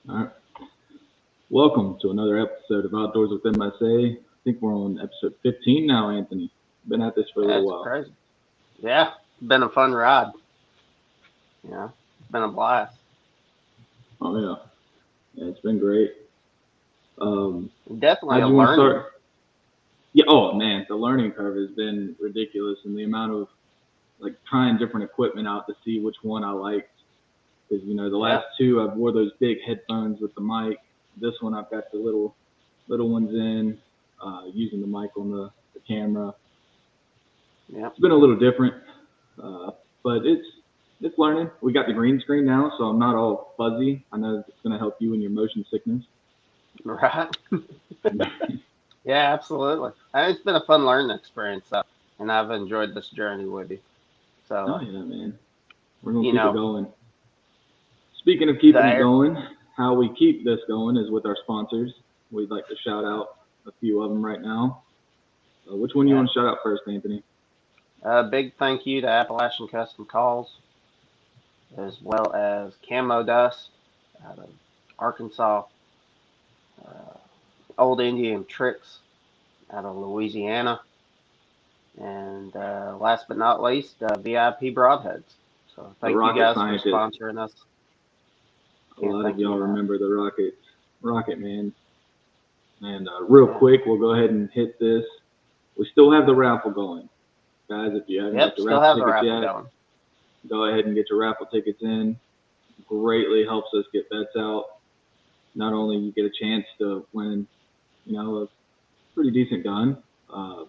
All right. Welcome to another episode of Outdoors with MSA. I think we're on episode 15 now, Anthony. Been at this for a little That's while. crazy. Yeah, it's been a fun ride. It's been a blast. Oh, yeah. Yeah, it's been great. Um, Definitely how'd a you want to learning. start? Yeah, oh, man, the learning curve has been ridiculous, and the amount of trying different equipment out to see which one I liked. Because, the Yeah, last two, I've wore those big headphones with the mic. This one, I've got the little ones in, using the mic on the camera. yeah. It's been a little different, uh, but it's learning. We got the green screen now, so I'm not all fuzzy. I know it's going to help you in your motion sickness. Right. Yeah, absolutely. It's been a fun learning experience, and I've enjoyed this journey with you. So, Oh yeah, man, we're gonna you keep it know, going. Speaking of the keeping it air. going, how we keep this going is with our sponsors. We'd like to shout out a few of them right now. Which one you Yeah. want to shout out first, Anthony? Big thank you to Appalachian Custom Calls, as well as Camo Dust out of Arkansas, uh, Old Indian Tricks out of Louisiana, and last but not least, VIP Broadheads. So The thank you rocket guys for scientist. sponsoring us. A Can't lot of thank you y'all enough. remember the rocket man. And real Yeah. quick, we'll go ahead and hit this. We still have the raffle going, guys. If you haven't got Yep, your still raffle have the tickets raffle yet, going. go ahead and get your raffle tickets in. Greatly helps us get bets out. Not only you get a chance to win, a pretty decent gun, uh,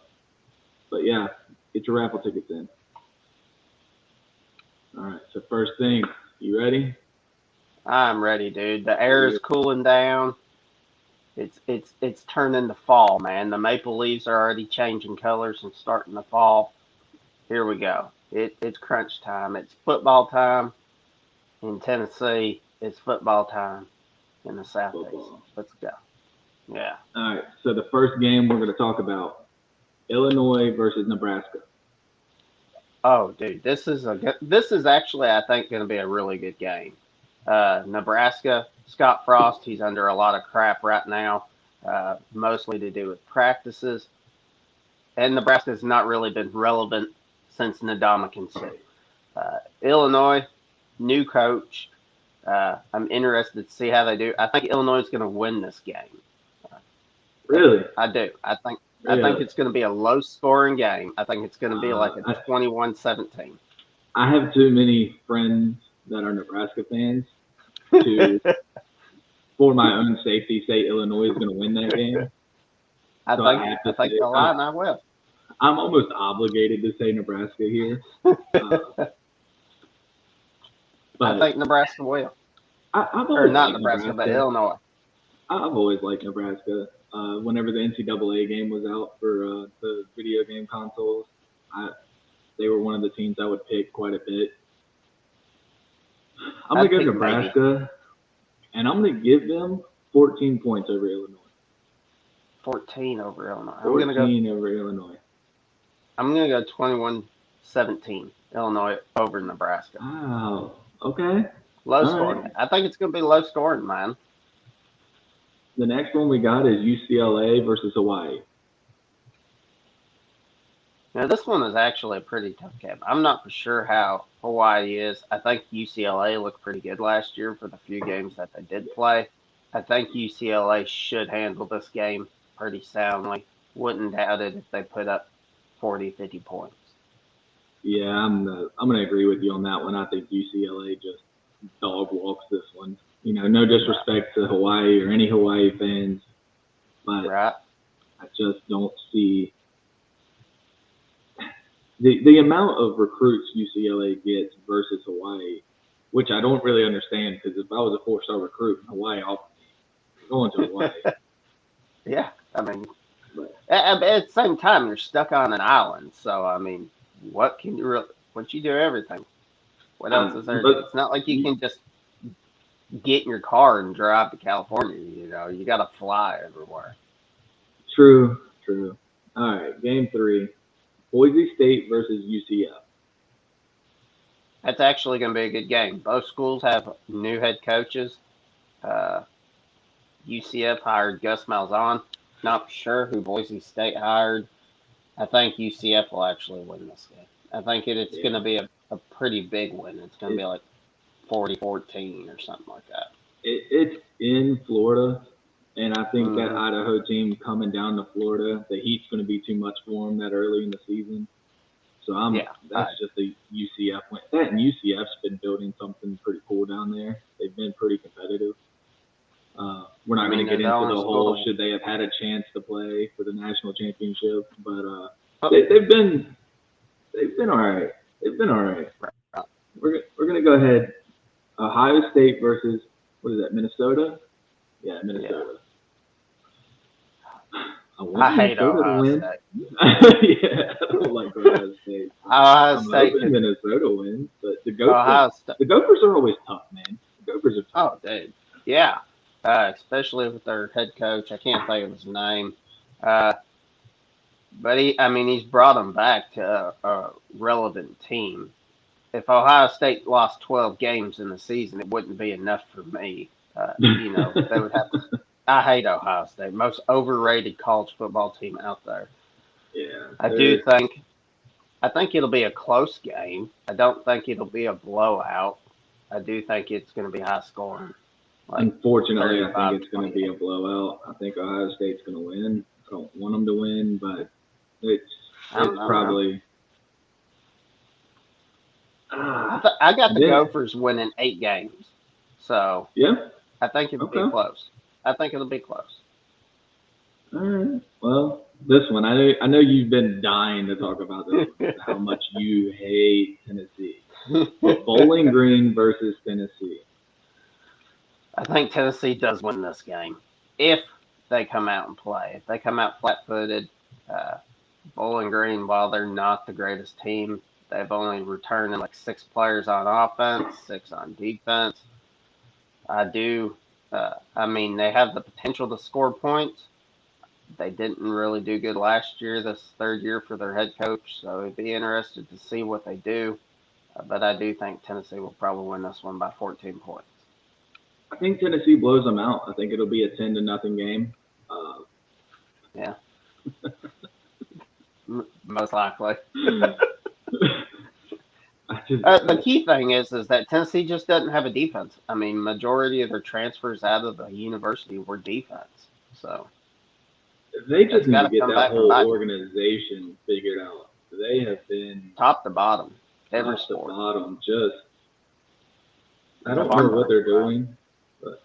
but yeah, get your raffle tickets in. All right. So first thing, you ready? I'm ready, dude. The Here air we is go. cooling down. It's turning to fall, man. The maple leaves are already changing colors and starting to fall. Here we go. It's crunch time. It's football time in Tennessee. It's football time in the Southeast. Football. Let's go. Yeah. All right. So the first game we're going to talk about Illinois versus Nebraska. Oh, dude, this is actually I think going to be a really good game. Nebraska, Scott Frost, he's under a lot of crap right now, mostly to do with practices, and Nebraska's not really been relevant since Ndamukong Suh. Illinois, new coach. I'm interested to see how they do. I think Illinois is going to win this game. Uh, Really? I do. I think Really? it's going to be a low scoring game. I think it's going to be Uh, like a I, 21-17. I have too many friends that are Nebraska fans to, for my own safety, say Illinois is going to win that game. I So I think have I to think say they'll lie, and I will. I'm almost obligated to say Nebraska here, uh, I but think Nebraska will, I've or always not liked Nebraska, but Nebraska. Illinois. I've always liked Nebraska. Whenever the NCAA game was out for the video game consoles, I, they were one of the teams I would pick quite a bit. I'm gonna I'd go pick Navy. Nebraska, and I'm gonna give them 14 points over Illinois. 14 over Illinois. 14 over Illinois. I'm gonna go 21-17. Illinois over Nebraska. Wow. Okay. Low All right. scoring. I think it's gonna be low scoring, man. The next one we got is UCLA versus Hawaii. Now this one is actually a pretty tough game. I'm not for sure how Hawaii is. I think UCLA looked pretty good last year for the few games that they did play. I think UCLA should handle this game pretty soundly. Wouldn't doubt it if they put up 40, 50 points. Yeah, I'm gonna agree with you on that one. I think UCLA just dog walks this one. No Right. disrespect to Hawaii or any Hawaii fans, but Right. I just don't see the amount of recruits UCLA gets versus Hawaii, which I don't really understand because if I was a 4-star recruit in Hawaii, I'll be going to Hawaii. Yeah. I mean, But at the same time, you're stuck on an island. So, I mean, what can you really, once you do everything, what else is there to do? but It's not like you can just get in your car and drive to California. You got to fly everywhere. true, true. All right, game three, Boise State versus UCF. That's actually going to be a good game. Both schools have new head coaches. Uh, UCF hired Gus Malzahn. Not sure who Boise State hired. I think UCF will actually win this game. I think it's going Yeah, to be a pretty big win. It's going to it, be like 40-14 or something like that. it's in Florida, and I think that Hmm. Idaho team coming down to Florida, the heat's going to be too much for them that early in the season. So Yeah. that's just a UCF win. That and UCF's been building something pretty cool down there. They've been pretty competitive. We're I not going mean, to they're get the into the only whole school. should they have had a chance to play for the national championship, but Oh, they've been all right. They've been all right. We're gonna go ahead. Ohio State versus what is that? Minnesota? Yeah, yeah. Minnesota. I want I hate Minnesota to Ohio win. State. Yeah, I don't like Ohio State. Ohio I'm State hoping could. Minnesota wins, but Ohio State. the Gophers are always tough, man. The Gophers are tough. Oh, dude. Yeah. Especially with their head coach. I can't think of his name. Uh, but I mean, he's brought them back to a relevant team. If Ohio State lost 12 games in the season, it wouldn't be enough for me. They would have to. I hate Ohio State, most overrated college football team out there. Yeah, I do think. I think it'll be a close game. I don't think it'll be a blowout. I do think it's going to be high scoring, like unfortunately, I think 35 it's going to be 28. a blowout. I think Ohio State's going to win. I don't want them to win, but it's I don't it's know, man. probably ah I got the then Gophers winning 8 games, so yeah, I think it'll be okay, close. I think it'll be close. all right. Well, this one I know you've been dying to talk about this one. How much you hate Tennessee, but Bowling Green versus Tennessee. I think Tennessee does win this game if they come out and play. If they come out flat-footed, uh, Bowling Green, while they're not the greatest team, they've only returned like 6 players on offense, 6 on defense. I do. I mean, they have the potential to score points. They didn't really do good last year, this third year for their head coach, so it'd be interested to see what they do. But I do think Tennessee will probably win this one by 14 points. I think Tennessee blows them out. I think it'll be a 10-0 game. Uh, Yeah, most likely. I just The key thing is that Tennessee just doesn't have a defense. I mean, majority of their transfers out of the university were defense, so they just that's need got to to get come that back and whole bite you, organization figured out. They have been top to bottom, every top to sport. bottom. Just I It's a don't know what bummer, they're man. doing, but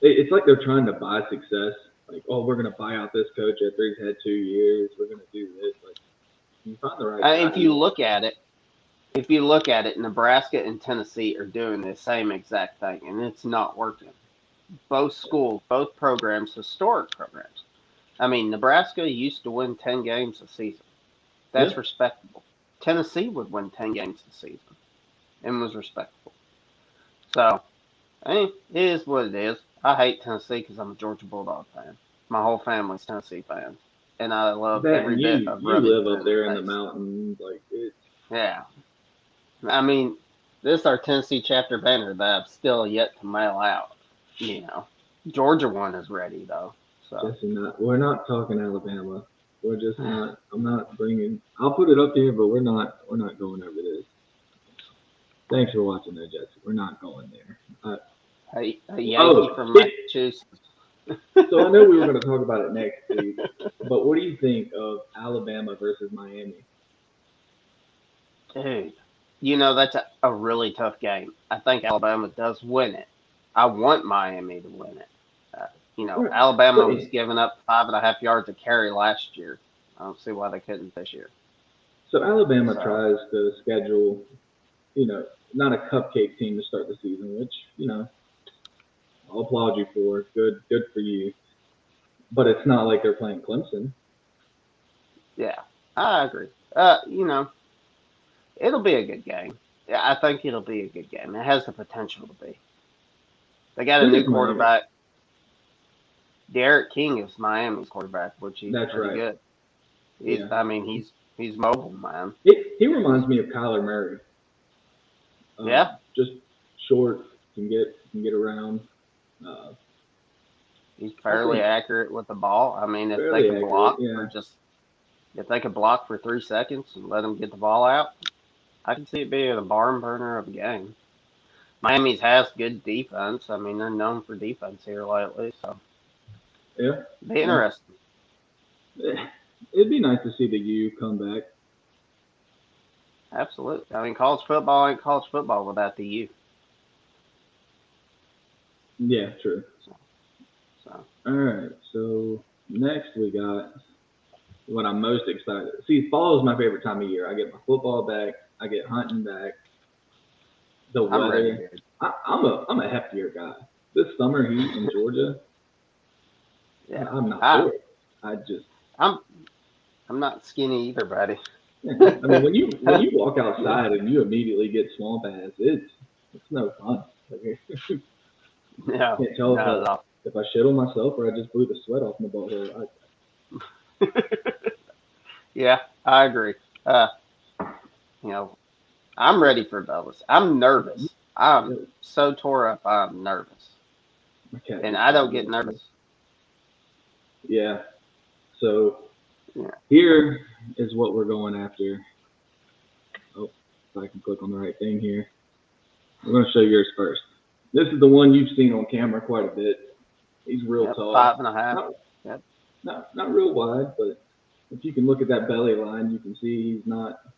it's like they're trying to buy success. Like, oh, we're gonna buy out this coach after he's had 2 years. We're gonna do this. Like, you find the right If guy. you look at it, Nebraska and Tennessee are doing the same exact thing, and it's not working. Both schools, both programs, historic programs. I mean, Nebraska used to win 10 games a season. Yeah, That's respectable. Tennessee would win 10 games a season and was respectable. So, it is what it is. I hate Tennessee because I'm a Georgia Bulldog fan. My whole family's Tennessee fans, and I love that every and bit you of you rubbing live it up in their there in the face. mountains. Like it's Yeah, I mean, this is our Tennessee chapter banner that I've still yet to mail out. You know, Georgia one is ready though. So, just not. We're not talking Alabama. We're just not. I'm not bringing. I'll put it up here, but we're not. We're not going over this. Thanks for watching, though, Jesse. We're not going there. a Yankee Oh, from Massachusetts. so I know we were going to talk about it next week, but what do you think of Alabama versus Miami? Dude, that's a really tough game. I think Alabama does win it. I want Miami to win it. Right. Alabama But was giving up 5.5 yards a carry last year. I don't see why they couldn't this year. so Alabama So, tries to schedule, you know, not a cupcake team to start the season, which I'll applaud you for. Good for you. But it's not like they're playing Clemson. yeah, I agree. It'll be a good game. Yeah, I think it'll be a good game. It has the potential to be. They got a Who new does Miami? quarterback. Derek King is Miami's quarterback, which he's That's pretty right. good. Yeah. He's mobile, man. He reminds me of Kyler Murray. Yeah, Just short, can get around. I fairly think accurate with the ball. I mean, fairly accurate. Yeah, if they could block for 3 seconds and let them get the ball out, I can see it being a barn burner of a game. Miami's has good defense. I mean, they're known for defense here lately, so yeah, be yeah. interesting. It'd be nice to see the U come back. Absolutely. I mean, college football ain't college football without the U. Yeah, true. So, so All right, so next we got what I'm most excited. See, fall is my favorite time of year. I get my football back. I get hunting back. The I'm ready, weather. dude. I'm a heftier guy. This summer heat in Georgia, Yeah, I'm not I, for it. I just, I'm I'm not skinny either, buddy. yeah. I mean, when you walk outside and you immediately get swamp ass, it's no fun. Like, No, can't tell not at all. if I shit on myself or I just blew the sweat off my butthole. Yeah, I agree. Uh, you know, I'm ready for Bellis. I'm nervous. I'm Yo, so tore up. I'm nervous, my cat and just I tried don't to get get up here. nervous. Yeah. So Yeah. here is what we're going after. Oh, if I can click on the right thing here. I'm going to show yours first. This is the one you've seen on camera quite a bit. He's real Yep. tall. 5.5. Not Yep. not real wide, but if you can look at that belly line, you can see he's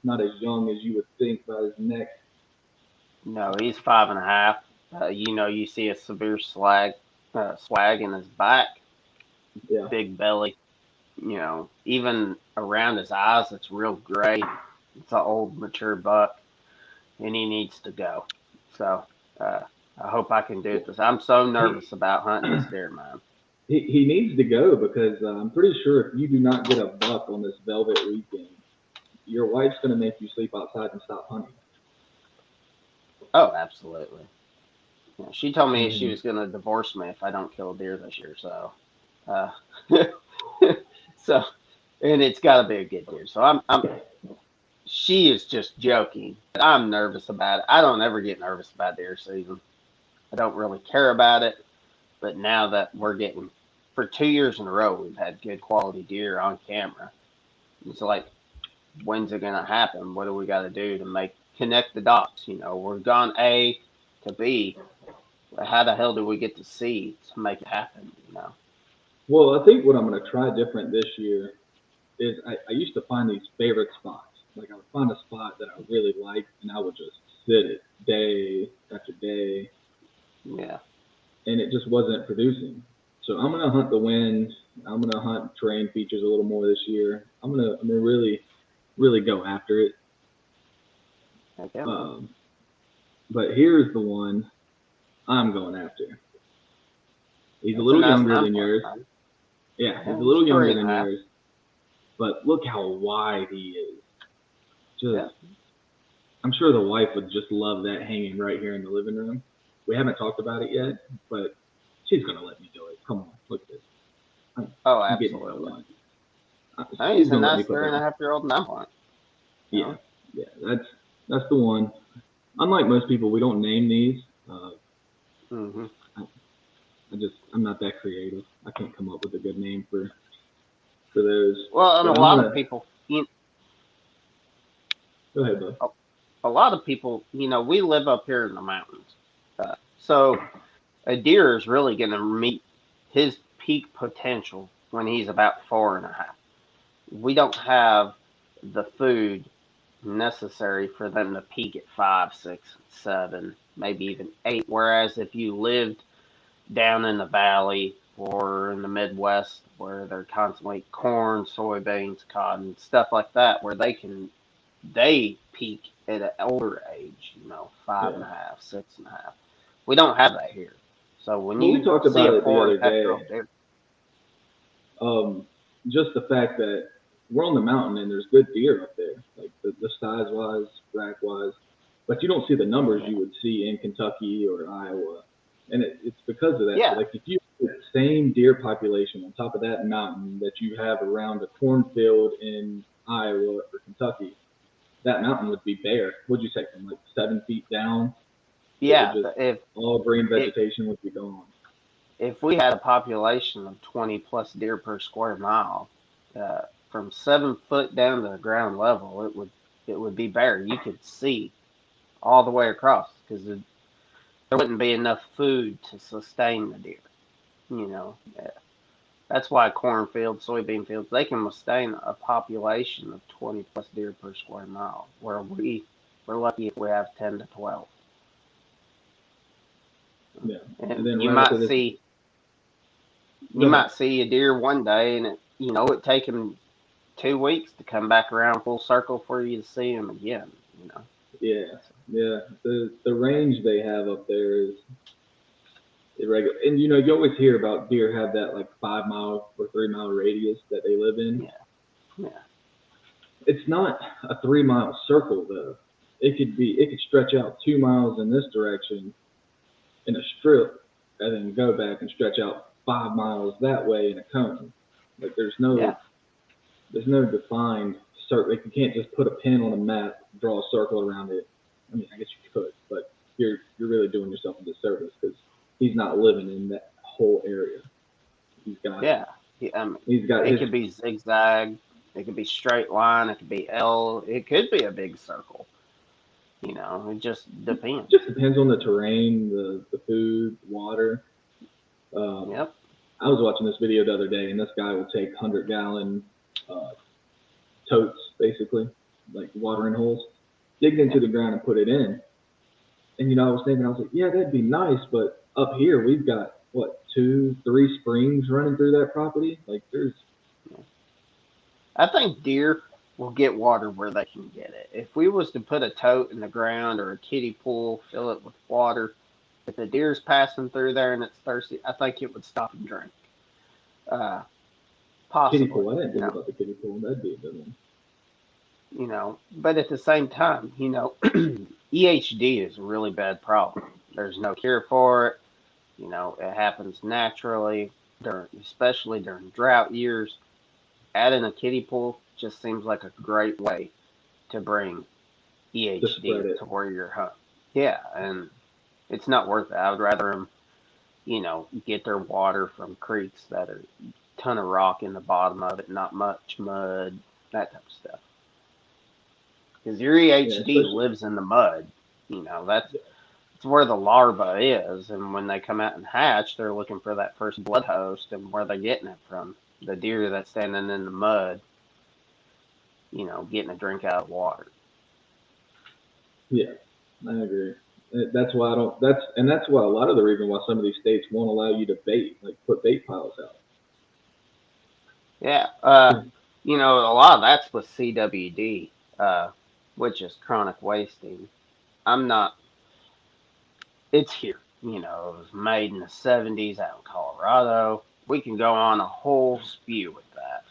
not as young as you would think by his neck. No, he's 5.5. You see a severe swag in his back, Yeah, big belly. Even around his eyes, it's real gray. It's an old, mature buck, and he needs to go. So uh, I hope I can do this. I'm so he nervous about hunting this deer, man. he needs to go because I'm pretty sure if you do not get a buck on this velvet weekend, your wife's going to make you sleep outside and stop hunting. Oh, absolutely. She told me she And was going to divorce me if I don't kill a deer this year. So, uh, so, and it's got to be a good deer. So she is just joking. I'm nervous about it. I don't ever get nervous about deer season. I don't really care about it. But now that we're getting, for 2 years in a row, we've had good quality deer on camera. It's like, when's it going to happen? What do we got to do to connect the dots? We're gone A to B. How the hell do we get to C to make it happen? well, I think what I'm going to try different this year is I used to find these favorite spots. Like I would find a spot that I really liked, and I would just sit it day after day, Yeah. and it just wasn't producing. So I'm gonna hunt the wind. I'm gonna hunt terrain features a little more this year. I'm gonna really go after it. Okay, man. Um, but here's the one I'm going after. He's a That's a little nice younger nine than point, yours. man. Yeah, he's Yeah, a it's little three younger and a than half. yours. But look how wide he is. Yeah. Just I'm sure the wife would just love that hanging right here in the living room. We haven't talked about it yet, but she's gonna let me do it. Come on, look at this. I'm, Oh, I'm getting it absolutely. done. I mean, She's it's a gonna let nice me put three and a that. half year old nine point. You Yeah, know? yeah. That's the one. Unlike most people, we don't name these. Mm-hmm. I, I'm not that creative. I can't come up with a good name for those. Well, and But a I'm lot of gonna people, go ahead, bud. a lot of people, we live up here in the mountains. So a deer is really going to meet his peak potential when he's about 4.5. We don't have the food necessary for them to peak at 5, 6, 7, maybe even 8. Whereas if you lived down in the valley or in the Midwest where they're constantly corn, soybeans, cotton, stuff like that, where they peak at an older age, five and Yeah. a half, 6.5. We don't have that here. So when Well, we you talked see about a it the four and other a half year day. old deer, Just the fact that we're on the mountain and there's good deer up there, like the size wise, rack wise, but you don't see the numbers you yeah, would see in Kentucky or Iowa, and it's because of that. So yeah, like if you have the same deer population on top of that mountain that you have around a cornfield in Iowa or Kentucky, that mountain would be bare. Would you say from like 7 feet down? It would yeah. just all green If vegetation would be gone. if we had a population of 20 plus deer per square mile, from 7 foot down to the ground level, it would be bare. You could see all the way across because there wouldn't be enough food to sustain the deer. You know, that's why cornfields, soybean fields, they can sustain a population of 20 plus deer per square mile, where we're lucky if we have 10 to 12. Yeah. And And then you right after might this, see go you ahead. might see a deer one day, and it take him 2 weeks to come back around full circle for you to see him again. You know. Yeah. Yeah. The range they have up there is irregular. And you always hear about deer have that like 5 mile or 3 mile radius that they live in. Yeah. Yeah. It's not a 3 mile circle though. It could stretch out 2 miles in this direction in a strip, and then go back and stretch out 5 miles that way in a cone. Like Yeah. there's no defined circle. Like you can't just put a pin on a map, draw a circle around it. I mean, I guess you could, but you're really doing yourself a disservice because he's not living in that whole area. He's got Yeah. he's got It his could be zigzag. It could be straight line. It could be L. It could be a big circle. It just depends. just depends on the terrain, the food, water. Um, Yep. I was watching this video the other day, and this guy will take 100-gallon uh, totes, basically, like watering holes, dig it into Yep. the ground and put it in. And I was thinking, I was like, yeah, that'd be nice, but up here we've got what, two, three springs running through that property. Like there's I think deer will get water where they can get it. If we was to put a tote in the ground or a kiddie pool, fill it with water, if the deer's passing through there and it's thirsty, I think it would stop and drink. Uh, kiddie Possibly, pool. I didn't think about the kiddie pool. That'd be a good one. But at the same time, EHD is a really bad problem. There's no cure for it. It happens naturally, especially during drought years. Adding a kiddie pool just seems like a great way to bring To spread EHD it. to where you're hunting. Yeah, and it's not worth it. I would rather them, get their water from creeks that are a ton of rock in the bottom of it, not much mud, that type of stuff. Because your Yeah, EHD especially lives in the mud. That's where the larva is, and when they come out and hatch, they're looking for that first blood host, and where they're getting it from. The deer that's standing in the mud, getting a drink out of water. yeah, I agree. That's why I don't. That's why a lot of the reason why some of these states won't allow you to bait, like put bait piles out. Yeah, 'Cause a lot of that's with CWD, which is chronic wasting. I'm not. It's here. It was made in the '70s out in Colorado. We can go on a whole spew with that.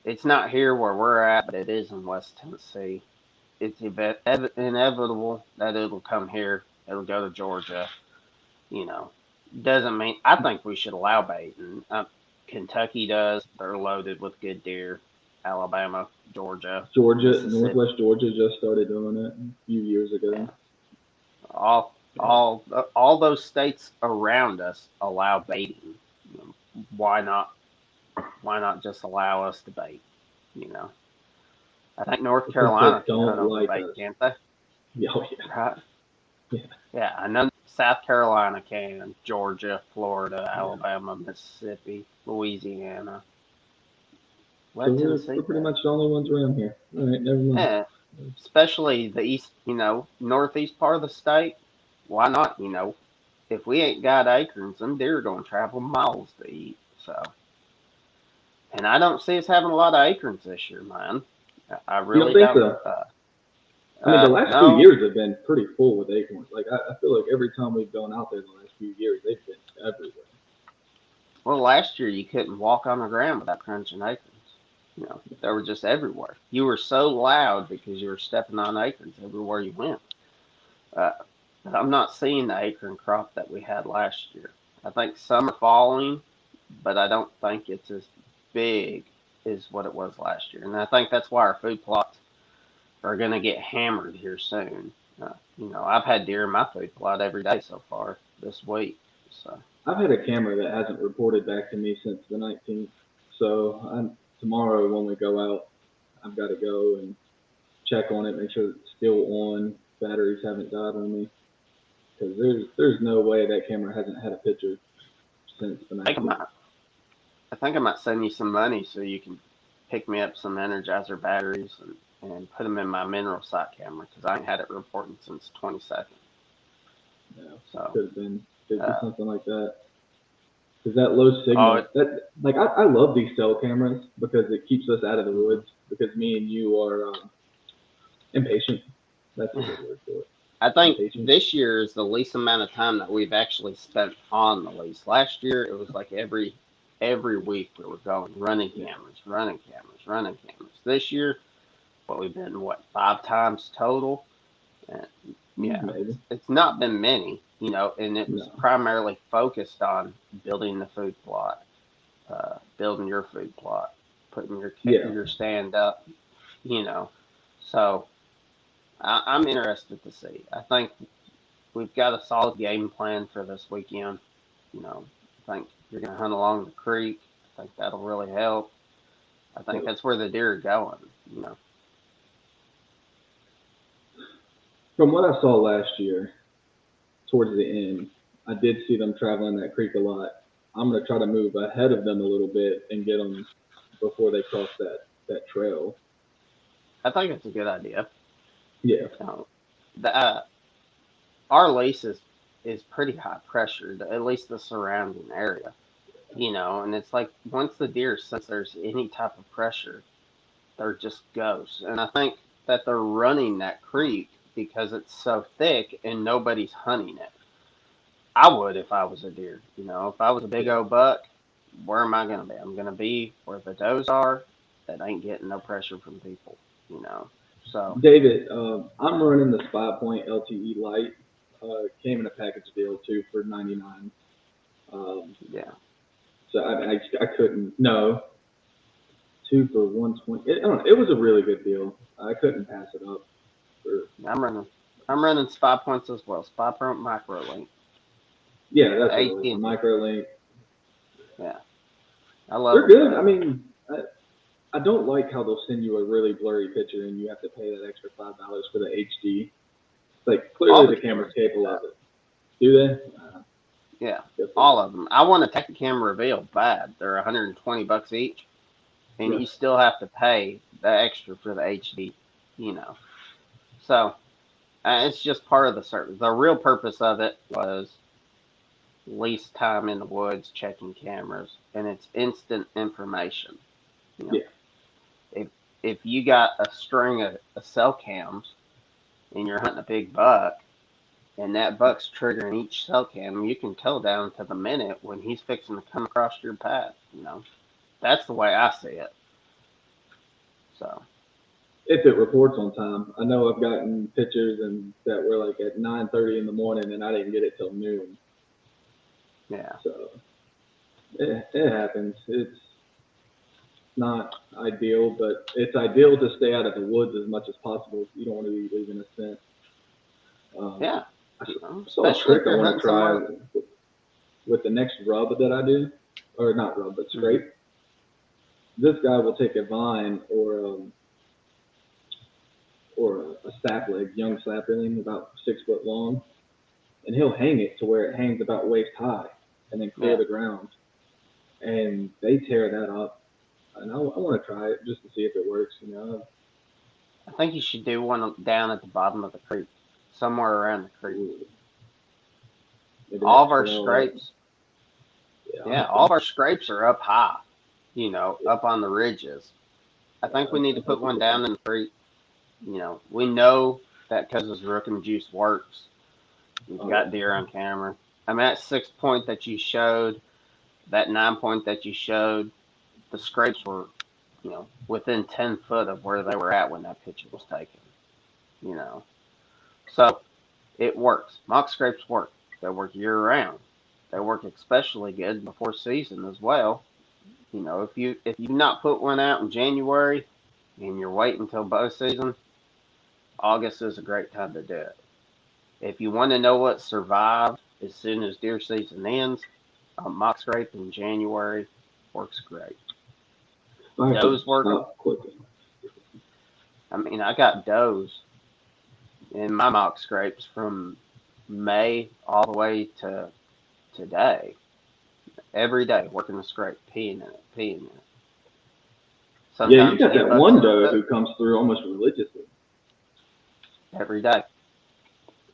It's not here where we're at, but it is in West Tennessee. It's inevitable that it'll come here. It'll go to Georgia. You know, doesn't mean I think we should allow baiting. Kentucky does. They're loaded with good deer. Alabama, Georgia, Georgia, Mississippi. Northwest Georgia just started doing it a few years Yeah, ago. all Yeah, all those states around us allow baiting. Why not? Why not just allow us to bait? You know, I think North because they Carolina can hunt don't over like bait, us. can't they? Yeah, oh, yeah, Right? yeah, Yeah, I know South Carolina can, Georgia, Florida, yeah. Alabama, Mississippi, Louisiana. So Let we're Tennessee pretty go. much the only ones around here. All right, never mind. Yeah, especially the east, northeast part of the state. Why not? If we ain't got acorns, them deer are gonna travel miles to eat. So, and I don't see us having a lot of acorns this year, man. I You don't really think don't. so? I mean, the last few No. years have been pretty full with acorns. Like I feel like every time we've gone out there the last few years, they've been everywhere. Well, last year you couldn't walk on the ground without crunching acorns. They were just everywhere. You were so loud because you were stepping on acorns everywhere you went. Uh, I'm not seeing the acorn crop that we had last year. I think some are falling, but I don't think it's as big as what it was last year. And I think that's why our food plots are going to get hammered here soon. I've had deer in my food plot every day so far this week. So I've had a camera that hasn't reported back to me since the 19th. So tomorrow when we go out, I've got to go and check on it, make sure it's still on, batteries haven't died on me, because there's no way that camera hasn't had a picture since the I think I 19th. might, I think I might send you some money so you can pick me up some Energizer batteries and put them in my mineral site camera because I ain't had it reporting since 22nd. Yeah, So, could be uh, something like that. Because that low oh, signal, that like I love these cell cameras because it keeps us out of the mhm. woods. Because me and you are impatient. That's a good word for it. I think Impatient. this year is the least amount of time that we've actually spent on the lease. Last year it was like every week we were going running Yeah, cameras, running cameras, running cameras. This year, what we've been what 5 times total. And yeah, maybe. it's not been many, and it was No. primarily focused on building the food plot, building your food plot, putting Yeah. your stand up, you know. So I'm interested to see. I think we've got a solid game plan for this weekend. I think you're going to hunt along the creek. I think that'll really help. I think Yep. that's where the deer are going. You know. From what I saw last year, towards the end, I did see them traveling that creek a lot. I'm gonna try to move ahead of them a little bit and get them before they cross that trail. I think it's a good idea. Yeah. Um, the our lease is pretty high pressured, at least the surrounding area. And it's like once the deer sense there's any type of pressure, they're just ghosts. And I think that they're running that creek because it's so thick and nobody's hunting it. I would if I was a deer. If I was a big Yeah. old buck, where am I gonna be? I'm gonna be where the does are that ain't getting no pressure from people. You know. So David, I'm running the Spy Point LTE Lite. Came in a package deal too for 99. Um, yeah, so I couldn't no two for 120. I don't know, it was a really good deal. I couldn't pass it up. For I'm running. I'm running Spy Points as well. Spy Point Micro Link. yeah, that's what it was. The AT&T. microlink. Yeah, I love They're them good. I both. mean, I don't like how they'll send you a really blurry picture and you have to pay that extra $5 for the HD. It's like All clearly the the camera's cameras get capable of that. it. Do they? Yeah, Guess they all don't. of them. I want a Tacticam Reveal bad. They're 120 bucks each, and Yeah. you still have to pay the extra for the HD. You know, so it's just part of the service. The real purpose of it was least time in the woods checking cameras, and it's instant information. You know, Yeah. if if you got a string of cell cams and you're hunting a big buck, and that buck's triggering each cell cam, you can tell down to the minute when he's fixing to come across your path. That's the way I see it. So If it reports on time. I know I've gotten pictures and that were like at 9:30 in the morning and I didn't get it till noon. yeah, So it happens. It's not ideal, but it's ideal to stay out of the woods as much as possible. You don't want to be leaving a scent. Um, yeah, I saw a especially if trick I you're want to hunting try somewhere. with the next rub that I do, or not rub, but Hmm. scrape. This guy will take a vine or a sapling, young sapling, about 6 foot long, and he'll hang it to where it hangs about waist high, and then clear Yeah, the ground. And they tear that up, and I want to try it just to see if it works. I think you should do one down at the bottom of the creek, somewhere around the creek. Ooh, maybe All that of our trail that scrapes, yeah, I'll yeah, have all to of our scrapes are up high. yeah, Up on the ridges. I yeah think we need to put that's a one good one. down in the creek. We know that because his rook and juice works. We've Oh got yeah, deer on camera. I mean, that 6 point that you showed, that 9 point that you showed, the scrapes were, within 10 foot of where they were at when that picture was taken. You know, so it works. Mock scrapes work. They work year round. They work especially good before season as well. If you not put one out in January and you're waiting until bow season, August is a great time to do it. If you want to know what survived as soon as deer season ends. Mock scrape in January works great. I have to Does work. stop clicking. I mean, I got does in my mock scrapes from May all the way to today. Every day working the scrape, peeing in it, peeing in it. Yeah, you Sometimes got he that bucks one up doe it who comes through almost religiously. every day.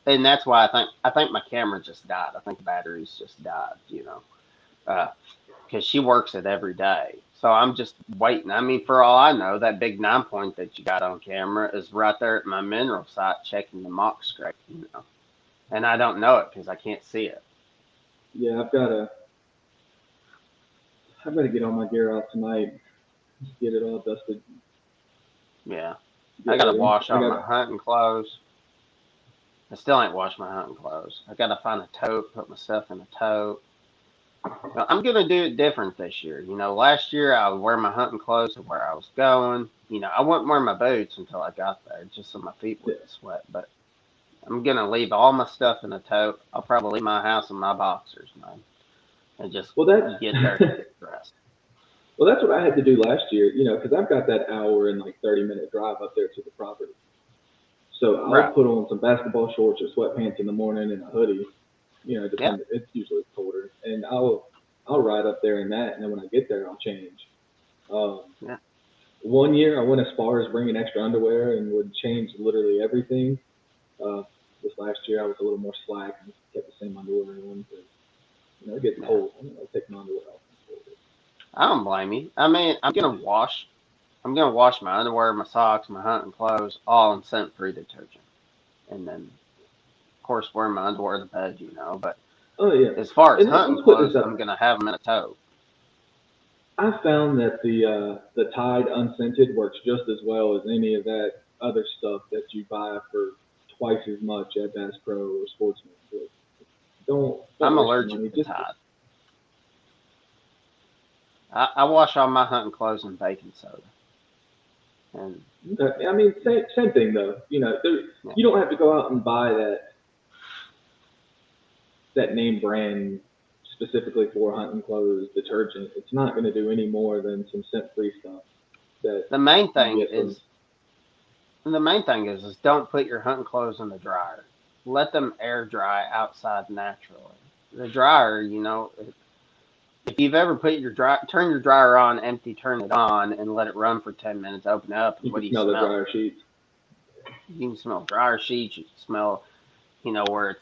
And that's why I think my camera just died. I think the batteries just died, because she works it every day. So I'm just waiting. I mean, for all I know, that big 9 point that you got on camera is right there at my mineral site checking the mock scrape. And I don't know it because I can't see it. Yeah, I've got to get all my gear out tonight. Get it all dusted. Yeah, I Get gotta ready. wash I all got my hunting clothes. I still ain't washed my hunting clothes. I gotta find a tote, put my stuff in a tote. Well, I'm gonna do it different this year. Last year I would wear my hunting clothes to where I was going. I wouldn't wear my boots until I got there, just so my feet yeah. wouldn't sweat. But I'm gonna leave all my stuff in a tote. I'll probably leave my house in my boxers, man, and just Well, that's get there and get dressed. well, that's what I had to do last year. Because I've got that hour and like 30-minute drive up there to the property. So I'll Right. put on some basketball shorts or sweatpants in the morning and a hoodie. Yeah. Depending. It's usually colder, and I'll ride up there in that, and then when I get there, I'll change. Um, Yeah. one year I went as far as bringing extra underwear and would change literally everything. Uh, this last year I was a little more slack and kept the same underwear on because it gets Yeah. cold. I take my underwear off. I don't blame you. I mean, I'm gonna wash. I'm gonna wash my underwear, my socks, my hunting clothes, all in scent-free detergent, and then, of course, wear my underwear to bed. But Oh yeah, as far as and hunting let's put this clothes, up. I'm gonna have them in a tote. I found that the Tide unscented works just as well as any of that other stuff that you buy for twice as much at Bass Pro or Sportsman. So don't I'm waste your allergic money. to Just Tide. I wash all my hunting clothes in baking soda, and okay. I mean, same thing though. yeah, You don't have to go out and buy that name brand specifically for hunting clothes detergent. It's not going to do any more than some scent free stuff that the main you thing get from. is the main thing is don't put your hunting clothes in the dryer. Let them air dry outside naturally. The dryer, if you've ever turn your dryer on empty, turn it on, and let it run for 10 minutes, open it up, and You what can do you smell the smell? dryer sheets. You can smell dryer sheets. You can smell, where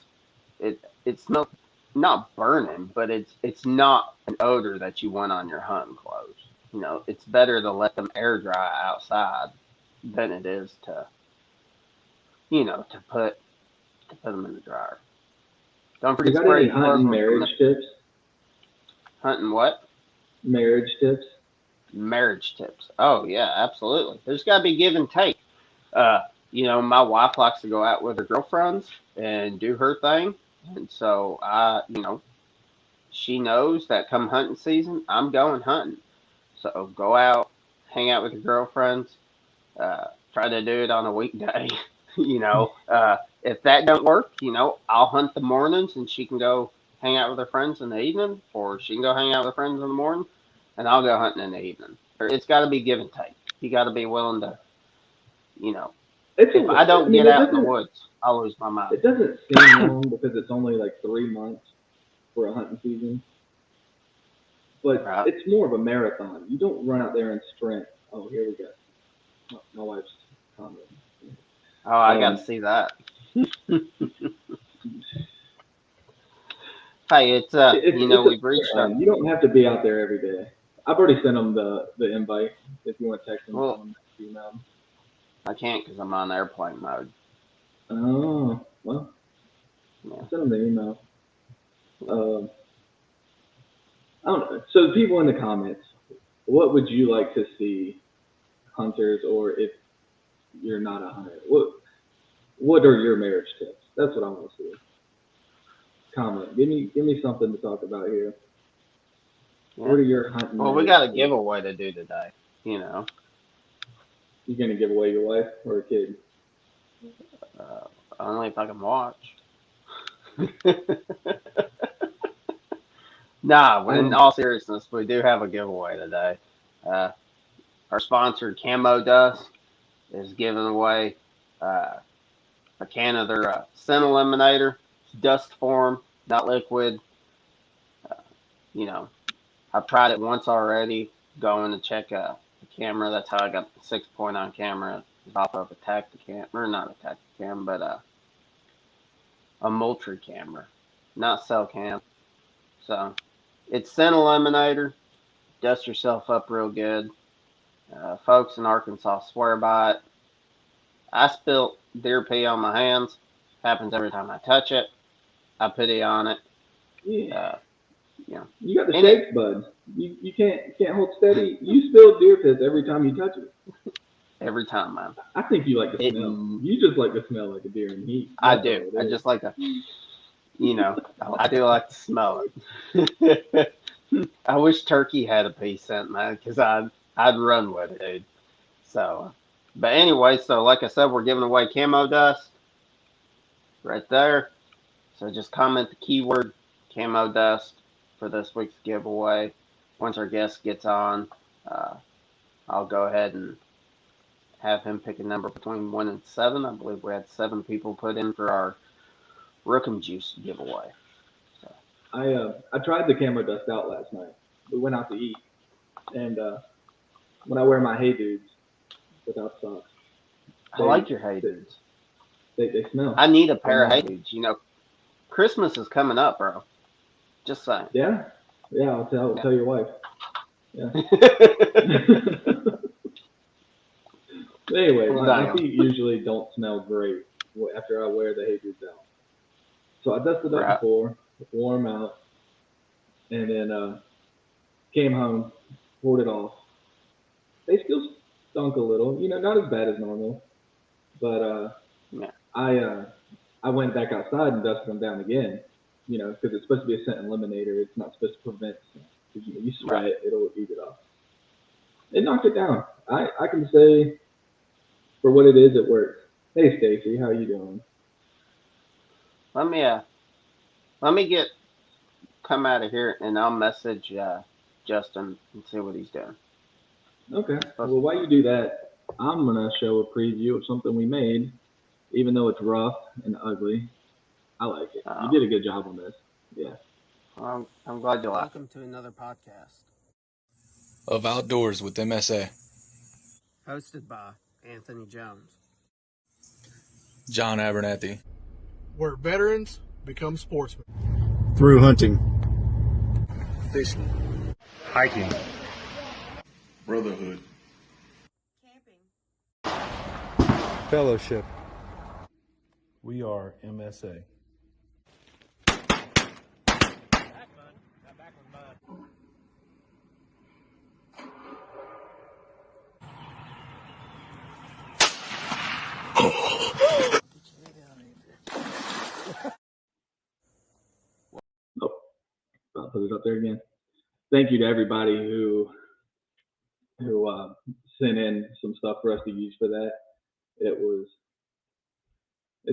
it smells not burning, but it's not an odor that you want on your hunting clothes. It's better to let them air dry outside than it is to you know to put them in the dryer. Don't You forget to got spray any your clothes hunting with marriage tips? hunting what? Marriage tips? Marriage tips. Oh yeah, absolutely. There's got to be give and take. Uh, my wife likes to go out with her girlfriends and do her thing, and so she knows that come hunting season, I'm going hunting. So go out, hang out with your girlfriends. Try to do it on a weekday. If that don't work, I'll hunt the mornings and she can go hang out with her friends in the evening, or she can go hang out with her friends in the morning, and I'll go hunting in the evening. It's got to be give and take. You got to be willing to, you know, It's if I I don't mean, get out in the woods, I'll lose my mind. it doesn't seem long because it's only like 3 months for a hunting season, but Right? it's more of a marathon. You don't run out there and sprint. Oh, here we go. My wife's comment. Oh, I got to Um, see that. Hey, it's it's a we've reached our marathon. You don't have to be out there every day. I've already sent them the invite. If you want to text them, tell well, them to email them. I can't because I'm on airplane mode. Oh, well, I Yeah. sent them the email. Um, I don't know. So, the people in the comments, what would you like to see hunters, or if you're not a hunter, what are your marriage tips? That's what I want to see. Comment. Give me something to talk about here. Yeah. What are your hunting Well, we marriage got a tips? giveaway to do today. You know, You gonna give away your wife or a kid? uh, only if I can watch. Nah, in all seriousness, we do have a giveaway today. Uh, our sponsor, Camo Dust, is giving away a can of their scent eliminator. It's dust form, not liquid. You know, I've tried it once already. Going to check the camera. That's how I got the 6.0 camera off of a Tacticam, or not a Tacticam, but a Moultrie camera, not Cellcam. So it's scent eliminator. Dust yourself up real good. Folks in Arkansas swear by it. I spilt deer pee on my hands. Happens every time I touch it. I put it on it. Yeah. Yeah. You got the shakes, bud. You can't hold steady. You spill deer piss every time you touch it. Every time, man. I think you like the smell. You just like to smell like a deer in heat. I do. I just like to, I do like to smell it. I wish turkey had a pee scent, man, because I'd run with it, dude. So, but anyway, so like I said, we're giving away Camo Dust right there. So just comment the keyword Camo Dust for this week's giveaway. Once our guest gets on, I'll go ahead and have him pick a number between 1 and 7. I believe we had 7 people put in for our Rookham Juice giveaway. So. I tried the Camo Dust out last night. We went out to eat, and when I wear my Hey Dudes without socks, I like your Hey Dudes. They smell. I need a pair of Hey Dudes. Christmas is coming up, bro. Just saying. Yeah. I'll tell your wife. Yeah. Anyway, my feet usually don't smell great after I wear the Hey Dudes out. So I dusted up before, wore them out, and then came home, poured it off. They still stunk a little, not as bad as normal, but I went back outside and dusted them down again, because it's supposed to be a scent eliminator. It's not supposed to prevent scent. You spray it, it'll eat it off. It knocked it down. I can say, for what it is, it works. Hey, Stacy, how you doing? Let me come out of here, and I'll message Justin and see what he's doing. Okay. Well, while you do that, I'm gonna show a preview of something we made, even though it's rough and ugly. I like it. You did a good job on this. Yeah. I'm glad you liked it. Welcome to another podcast of Outdoors with MSA, hosted by Anthony Jones, John Abernathy, where veterans become sportsmen through hunting, fishing, hiking, brotherhood, camping, fellowship. We are MSA. I'll put it up there again. Thank you to everybody who sent in some stuff for us to use for that. It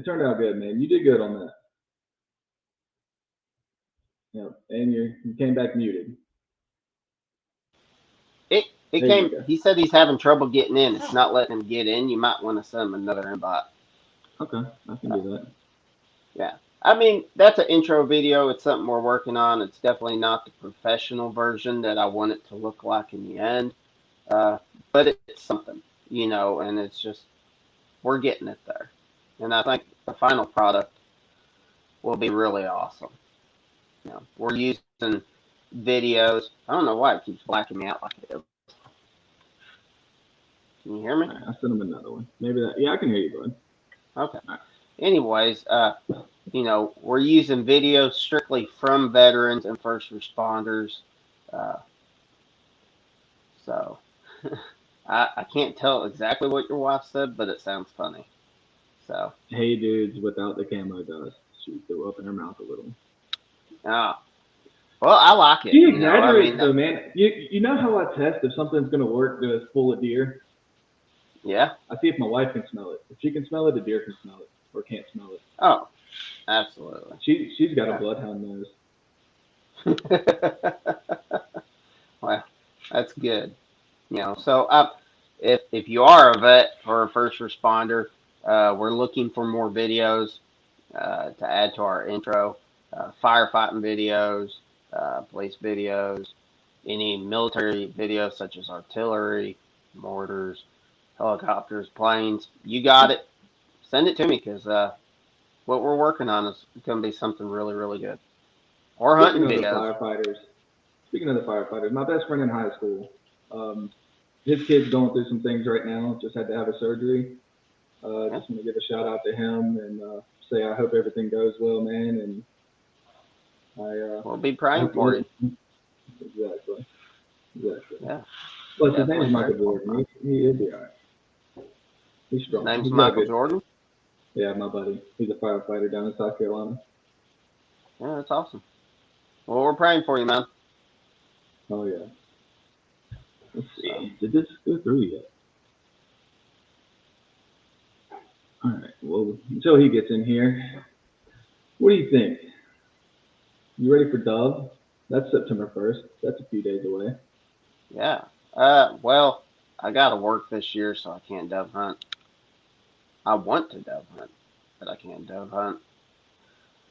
turned out good, man. You did good on that. Yeah, and you came back muted. He said he's having trouble getting in. It's not letting him get in. You might want to send him another invite. Okay, I can do that. Yeah. I mean, that's an intro video. It's something we're working on. It's definitely not the professional version that I want it to look like in the end. But it's something, and it's just, we're getting it there. And I think the final product will be really awesome. We're using videos. I don't know why it keeps blacking me out like it is. Can you hear me? Right, I sent him another one. Maybe that. Yeah, I can hear you, bud. Okay. Right. Anyways, we're using videos strictly from veterans and first responders. So I can't tell exactly what your wife said, but it sounds funny. So. Hey, dudes, without the Camo Dust. She threw up in her mouth a little. Oh. Well, I like it. She exaggerates, though, man. You know how I test if something's going to work to it's full of deer? Yeah. I see if my wife can smell it. If she can smell it, the deer can smell it or can't smell it. Oh. Absolutely. She's got a bloodhound nose. Well, that's good. So if you are a vet or a first responder, we're looking for more videos to add to our intro. Firefighting videos, police videos, any military videos such as artillery, mortars, helicopters, planes. You got it. Send it to me because what we're working on is going to be something really, really good. Or hunting videos. Speaking of the firefighters, my best friend in high school, his kid's going through some things right now. Just had to have a surgery. Just want to give a shout out to him and say I hope everything goes well, man. And we'll be praying for you. Exactly. Yeah. But his name is Michael Jordan. He'll be all right. He's strong. His name's Michael Jordan? Yeah, my buddy. He's a firefighter down in South Carolina. Yeah, that's awesome. Well, we're praying for you, man. Oh, yeah. Let's see. Did this go through yet? All right. Well, until he gets in here, what do you think? You ready for Dove? That's September 1st. That's a few days away. Yeah. Well, I got to work this year, so I can't dove hunt. I want to dove hunt, but I can't dove hunt.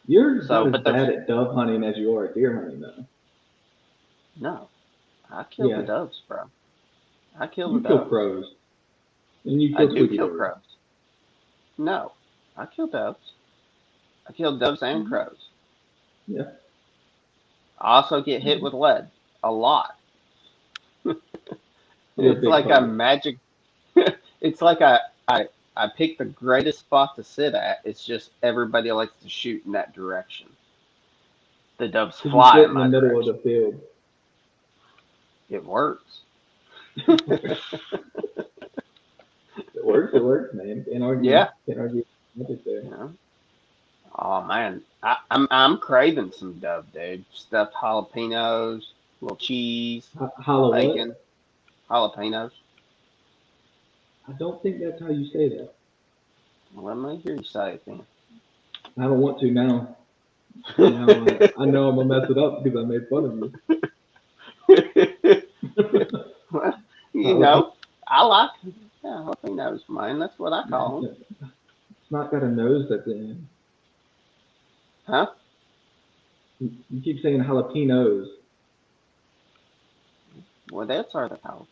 You're not as bad at dove hunting as you are at deer hunting, though. No. I kill the doves, bro. I kill the doves. You kill crows. And you kill I do kill crows. No. I kill doves. I kill doves and crows. Yeah. I also get hit with lead. A lot. It's like a magic. It's like I pick the greatest spot to sit at. It's just everybody likes to shoot in that direction. The doves fly in the middle of the field. It works. It works, man. Can't argue. Yeah. Can't argue with there. Yeah. Oh man, I'm craving some dove, dude. Stuffed jalapenos, little cheese, bacon, jalapenos. I don't think that's how you say that. Well, let me hear you say it then. I don't want to now. I know I'm gonna mess it up because I made fun of you. Well, I like jalapenos, man. That's what I call them. It's not got a nose at the end. Huh? You keep saying jalapenos. Well, that's what I call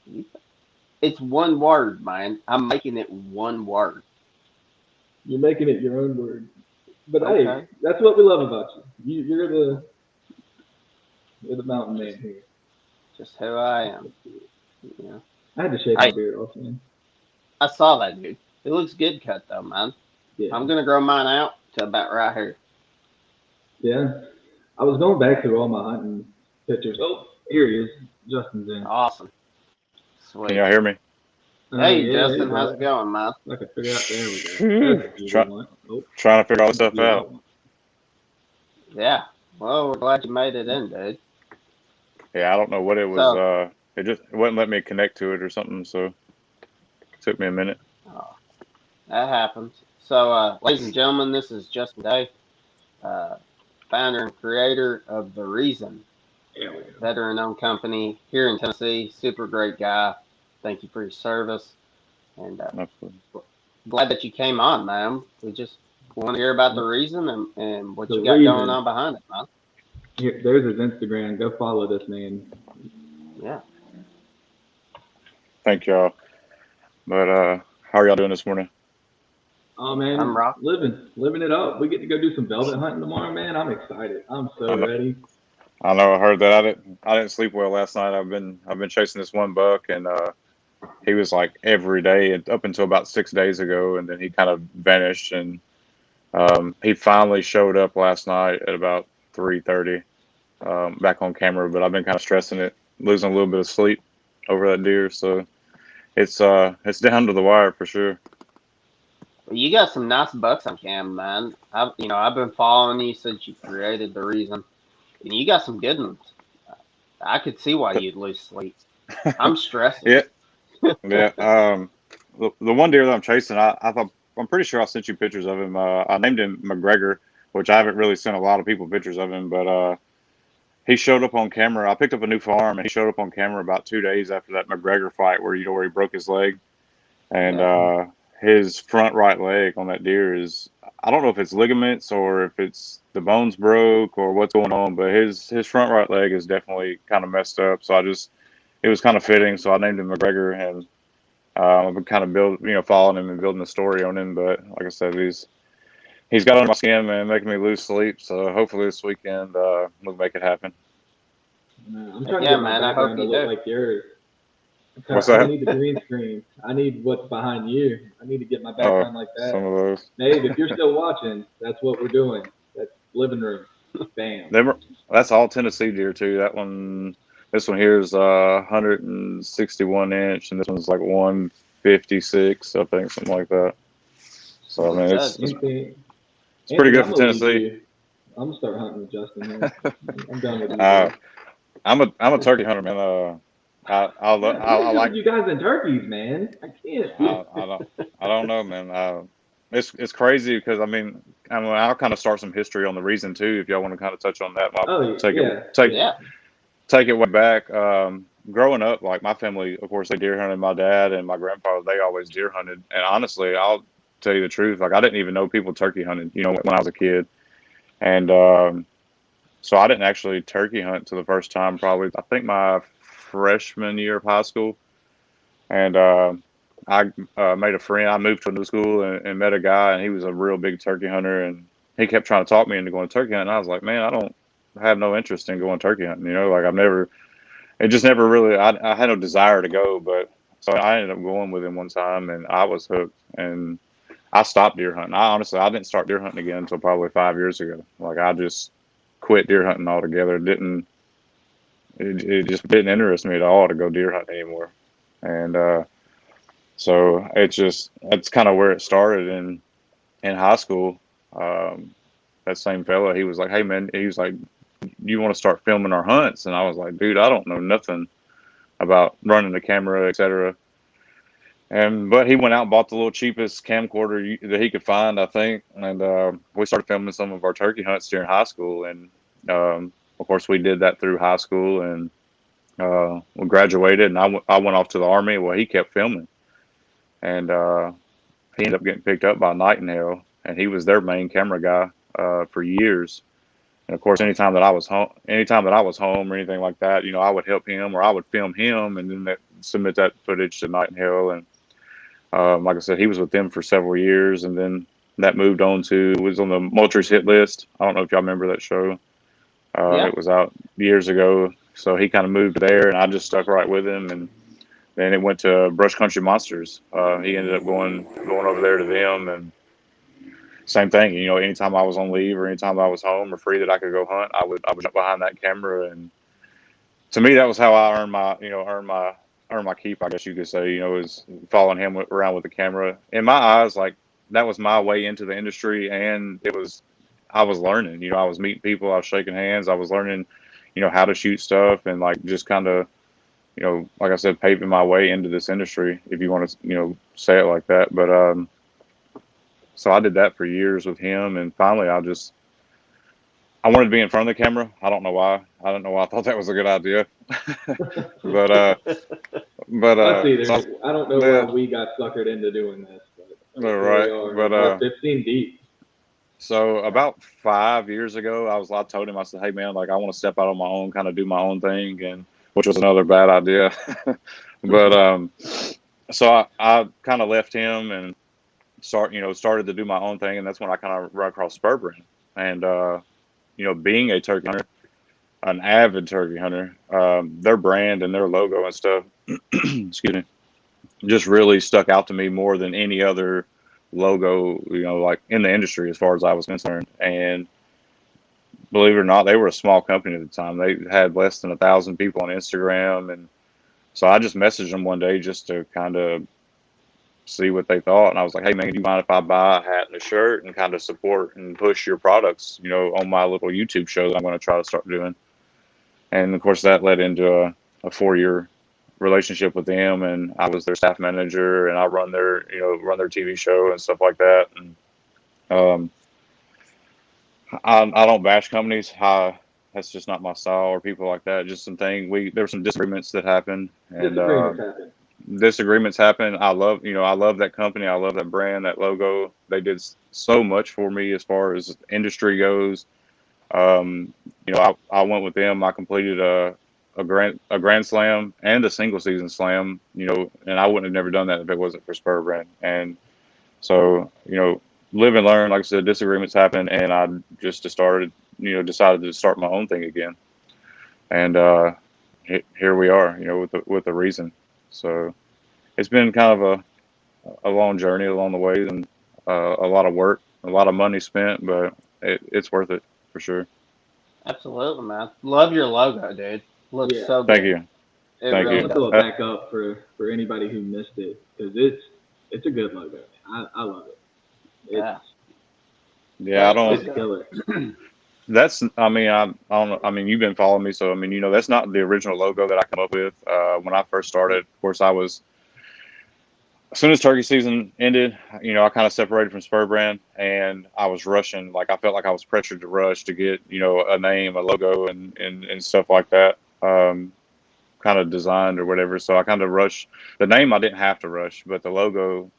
them. It's one word, man. I'm making it one word. You're making it your own word. But hey, that's what we love about you. You're the mountain man here. Just who I am. Yeah. I had to shave my beard off, man. I saw that, dude. It looks good cut though, man. Yeah. I'm gonna grow mine out to about right here. Yeah. I was going back through all my hunting pictures. Oh, here he is. Justin's in. Awesome. Sweet. Can y'all hear me? Hey, Justin, how's it going, man? I can figure out. There we go. Trying to figure all this stuff out. Yeah. Well, we're glad you made it in, dude. Yeah, I don't know what it was. It wouldn't let me connect to it or something, so it took me a minute. Oh, that happens. So, ladies and gentlemen, this is Justin Day, founder and creator of The Reason, veteran-owned company here in Tennessee. Super great guy. Thank you for your service. And glad that you came on, man. We just want to hear about The Reason and what you got going on behind it, man. Here, there's his Instagram. Go follow this man. Yeah. Thank y'all. But how are y'all doing this morning? Oh man, I'm living it up. We get to go do some velvet hunting tomorrow, man. I'm excited. I'm so ready. I know. I heard that. I didn't sleep well last night. I've been chasing this one buck, and he was like every day up until about 6 days ago, and then he kind of vanished. And he finally showed up last night at about 3:30, back on camera. But I've been kind of stressing it, losing a little bit of sleep over that deer. So it's down to the wire for sure. Well, you got some nice bucks on cam, man. I've been following you since you created The Reason, and you got some good ones. I could see why you'd lose sleep. I'm stressing. Yeah. The one deer that I'm chasing, I I'm pretty sure I sent you pictures of him. I named him McGregor, which I haven't really sent a lot of people pictures of him, but he showed up on camera. I picked up a new farm, and he showed up on camera about 2 days after that McGregor fight, where where he broke his leg, and his front right leg on that deer is, I don't know if it's ligaments or if it's the bones broke or what's going on, but his front right leg is definitely kind of messed up. So it was kind of fitting. So I named him McGregor, and I've been kind of following him and building the story on him. But like I said, he's got under my skin, man, making me lose sleep. So hopefully this weekend we'll make it happen. I'm trying to get my background to look like yours. What's I that? don't need the green screen. I need what's behind you. I need to get my background like that. Some of those. Dave, if you're still watching, that's what we're doing. That's living room. Bam. That's all Tennessee deer too. This one here is 161 inch, and this one's like 156, I think, something like that. So I mean, it's pretty good for Tennessee. I'm gonna start hunting with Justin here. I'm done with you. I'm a turkey hunter, man. I like you guys and turkeys, man. I can't. I don't know, man. It's crazy because I'll kind of start some history on the reason too, if y'all want to kind of touch on that. Take it way back. Growing up, like my family, of course, they deer hunted. My dad and my grandfather, they always deer hunted. And honestly, I'll tell you the truth, like I didn't even know people turkey hunted, when I was a kid. And so I didn't actually turkey hunt till the first time, probably I think my freshman year of high school. And I made a friend. I moved to a new school and met a guy, and he was a real big turkey hunter, and he kept trying to talk me into going turkey hunting. I was like, man, I don't have no interest in going turkey hunting. Like it just never really, I had no desire to go, but so I ended up going with him one time, and I was hooked, and I stopped deer hunting. I didn't start deer hunting again until probably 5 years ago. Like I just quit deer hunting altogether. It just didn't interest me at all to go deer hunting anymore. And so that's kind of where it started in high school. That same fella, he was like, hey man, he was like, you want to start filming our hunts? And I was like, dude, I don't know nothing about running the camera, etc. But he went out and bought the little cheapest camcorder that he could find, I think. And we started filming some of our turkey hunts during high school. And of course, we did that through high school, and we graduated. And I went off to the Army. Well, he kept filming, and he ended up getting picked up by Nightingale, and he was their main camera guy for years. And of course, anytime that I was home or anything like that, I would help him, or I would film him and then submit that footage to Nightingale. And like I said, he was with them for several years, and then that moved on was on the Moultrie's hit list. I don't know if y'all remember that show. It was out years ago. So he kind of moved there, and I just stuck right with him. And then it went to Brush Country Monsters. He ended up going over there to them, and same thing. Anytime I was on leave or anytime I was home or free that I could go hunt, I would jump behind that camera. And to me, that was how I earned my keep, I guess you could say. Is following him around with the camera. In my eyes, like that was my way into the industry, and I was learning. I was meeting people, I was shaking hands, I was learning, how to shoot stuff, and like just kind of, like I said, paving my way into this industry, if you want to, say it like that. But so I did that for years with him, and finally I wanted to be in front of the camera. I don't know why. I don't know why I thought that was a good idea. but I don't know why we got suckered into doing this. But right. We're 15 deep. So about 5 years ago, I told him, I said, hey man, like I want to step out on my own, kind of do my own thing, and which was another bad idea. But so I kind of left him and started to do my own thing, and that's when I kind of ran across Spur Brand. And being a turkey hunter, an avid turkey hunter, their brand and their logo and stuff, excuse me, just really stuck out to me more than any other logo, like in the industry as far as I was concerned. And believe it or not, they were a small company at the time. They had less than 1,000 people on Instagram. And so I just messaged them one day just to kind of see what they thought. And I was like, hey man, do you mind if I buy a hat and a shirt and kind of support and push your products, on my little YouTube show that I'm going to try to start doing? And of course that led into a 4-year relationship with them, and I was their staff manager, and I run their TV show and stuff like that. And um, I don't bash companies. That's just not my style or people like that. Just there were some disagreements that happened, and disagreements happen. I love that company. I love that brand, that logo. They did so much for me as far as industry goes. I went with them. I completed a grand slam and a single season slam. And I wouldn't have never done that if it wasn't for Spur Brand. And so, live and learn. Like I said, disagreements happen, and I just decided to start my own thing again. And here we are, with a reason. So it's been kind of a long journey along the way, and a lot of work, a lot of money spent, but it's worth it for sure. Absolutely, man. Love your logo, dude. Looks so good. Thank you. It Thank really you. I'm gonna does. throw it back up for anybody who missed it, because it's a good logo. I love it. Yeah. Yeah, I don't. It's killer. I don't know. I mean, you've been following me, so I mean, that's not the original logo that I come up with. When I first started, of course, as soon as turkey season ended, I kind of separated from Spur Brand, and I was rushing. Like I felt like I was pressured to rush to get, a name, a logo, and stuff like that, kind of designed or whatever. So I kind of rushed. The name I didn't have to rush, but the logo,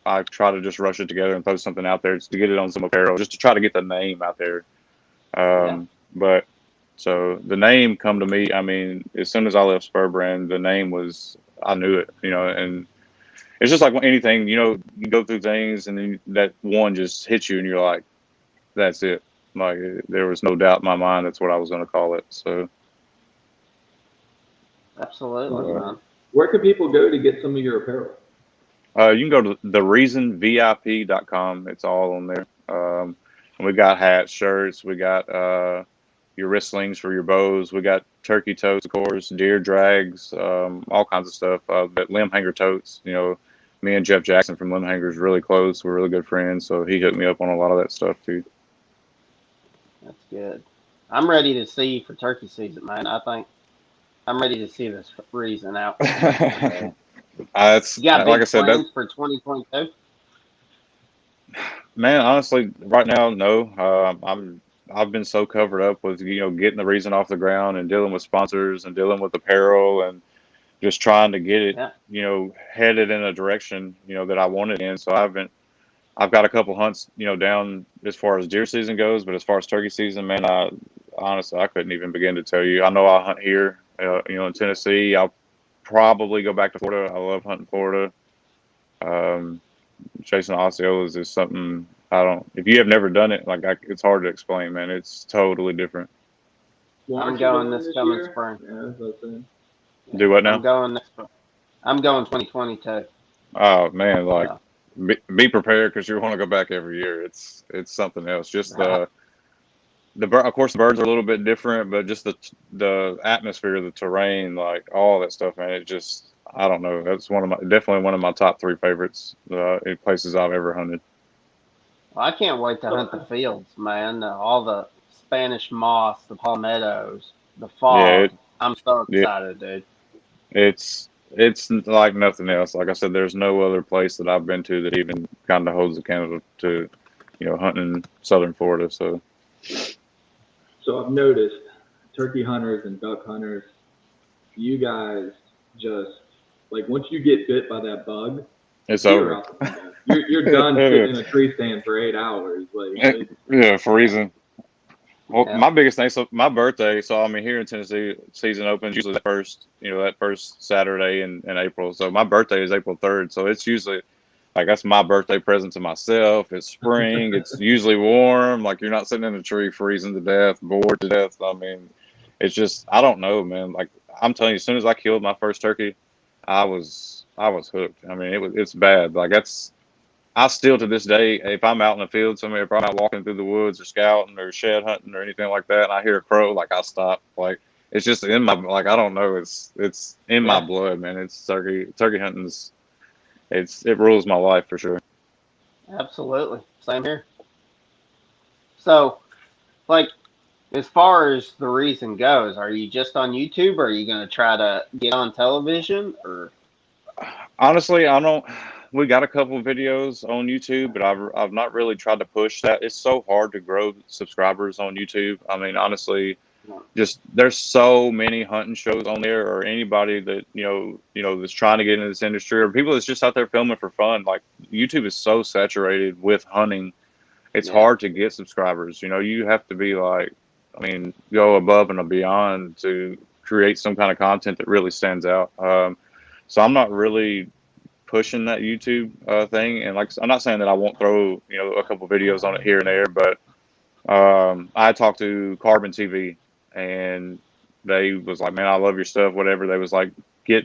I try to just rush it together and throw something out there just to get it on some apparel, just to try to get the name out there. But so the name come to me. I mean, as soon as I left Spur Brand, the name I knew it, and it's just like anything, you go through things and then that one just hits you and you're like, that's it. Like there was no doubt in my mind that's what I was going to call it. So. Absolutely, man. Where can people go to get some of your apparel? You can go to thereasonvip.com. It's all on there. We got hats, shirts. We got your wrist slings for your bows. We got turkey totes, of course, deer drags, all kinds of stuff. But limb hanger totes. Me and Jeff Jackson from Limb Hanger is really close. We're really good friends, so he hooked me up on a lot of that stuff too. That's good. I'm ready to see for turkey season, man. I think I'm ready to see this reason out. You got big plans for 2022? Man, honestly, right now, no. I've been so covered up with getting the reason off the ground and dealing with sponsors and dealing with apparel and just trying to get it, headed in a direction that I wanted in. So I've got a couple hunts down as far as deer season goes, but as far as turkey season, man, honestly I couldn't even begin to tell you. I know I'll hunt here, in Tennessee. I'll probably go back to Florida. I love hunting Florida. Chasing Osceolas is something if you have never done it, it's hard to explain, man. It's totally different. I'm going this coming spring. Yeah, do what now? I'm going 2022. Oh man, be prepared because you want to go back every year. It's something else. Just of course the birds are a little bit different, but just the atmosphere, the terrain, like all that stuff, man. It just I don't know. That's definitely one of my top 3 favorites in places I've ever hunted. Well, I can't wait to hunt the fields, man. All the Spanish moss, the palmettos, the fog. I'm so excited, dude. It's like nothing else. Like I said, there's no other place that I've been to that even kind of holds a candle to, hunting southern Florida. So I've noticed turkey hunters and duck hunters, you guys just once you get bit by that bug, it's over. You're done sitting in a tree stand for 8 hours. For reason. Well, my biggest thing, so my birthday, so I mean, here in Tennessee, season opens usually that first Saturday in April. So my birthday is April 3rd. So it's usually that's my birthday present to myself. It's spring. It's usually warm. Like you're not sitting in a tree freezing to death, bored to death. I mean, it's just, I don't know, man. Like I'm telling you, as soon as I killed my first turkey, I was hooked. I mean, it's bad. I still to this day, if I'm out in the field somewhere, if I'm out walking through the woods or scouting or shed hunting or anything like that, and I hear a crow, I stop. It's just in my I don't know. It's in my blood, man. It's turkey hunting's. It rules my life for sure. Absolutely, same here. So, As far as the reason goes, are you just on YouTube, or are you going to try to get on television? Or Honestly, I don't. We got a couple of videos on YouTube, but I've not really tried to push that. It's so hard to grow subscribers on YouTube. I mean, honestly, just there's so many hunting shows on there, or anybody that that's trying to get into this industry, or people that's just out there filming for fun. Like YouTube is so saturated with hunting, it's yeah, hard to get subscribers. You have to be like, I mean, go above and beyond to create some kind of content that really stands out. So I'm not really pushing that YouTube thing, and like I'm not saying that I won't throw a couple videos on it here and there, but I talked to Carbon TV, and they was like, "Man, I love your stuff." Whatever. They was like, "Get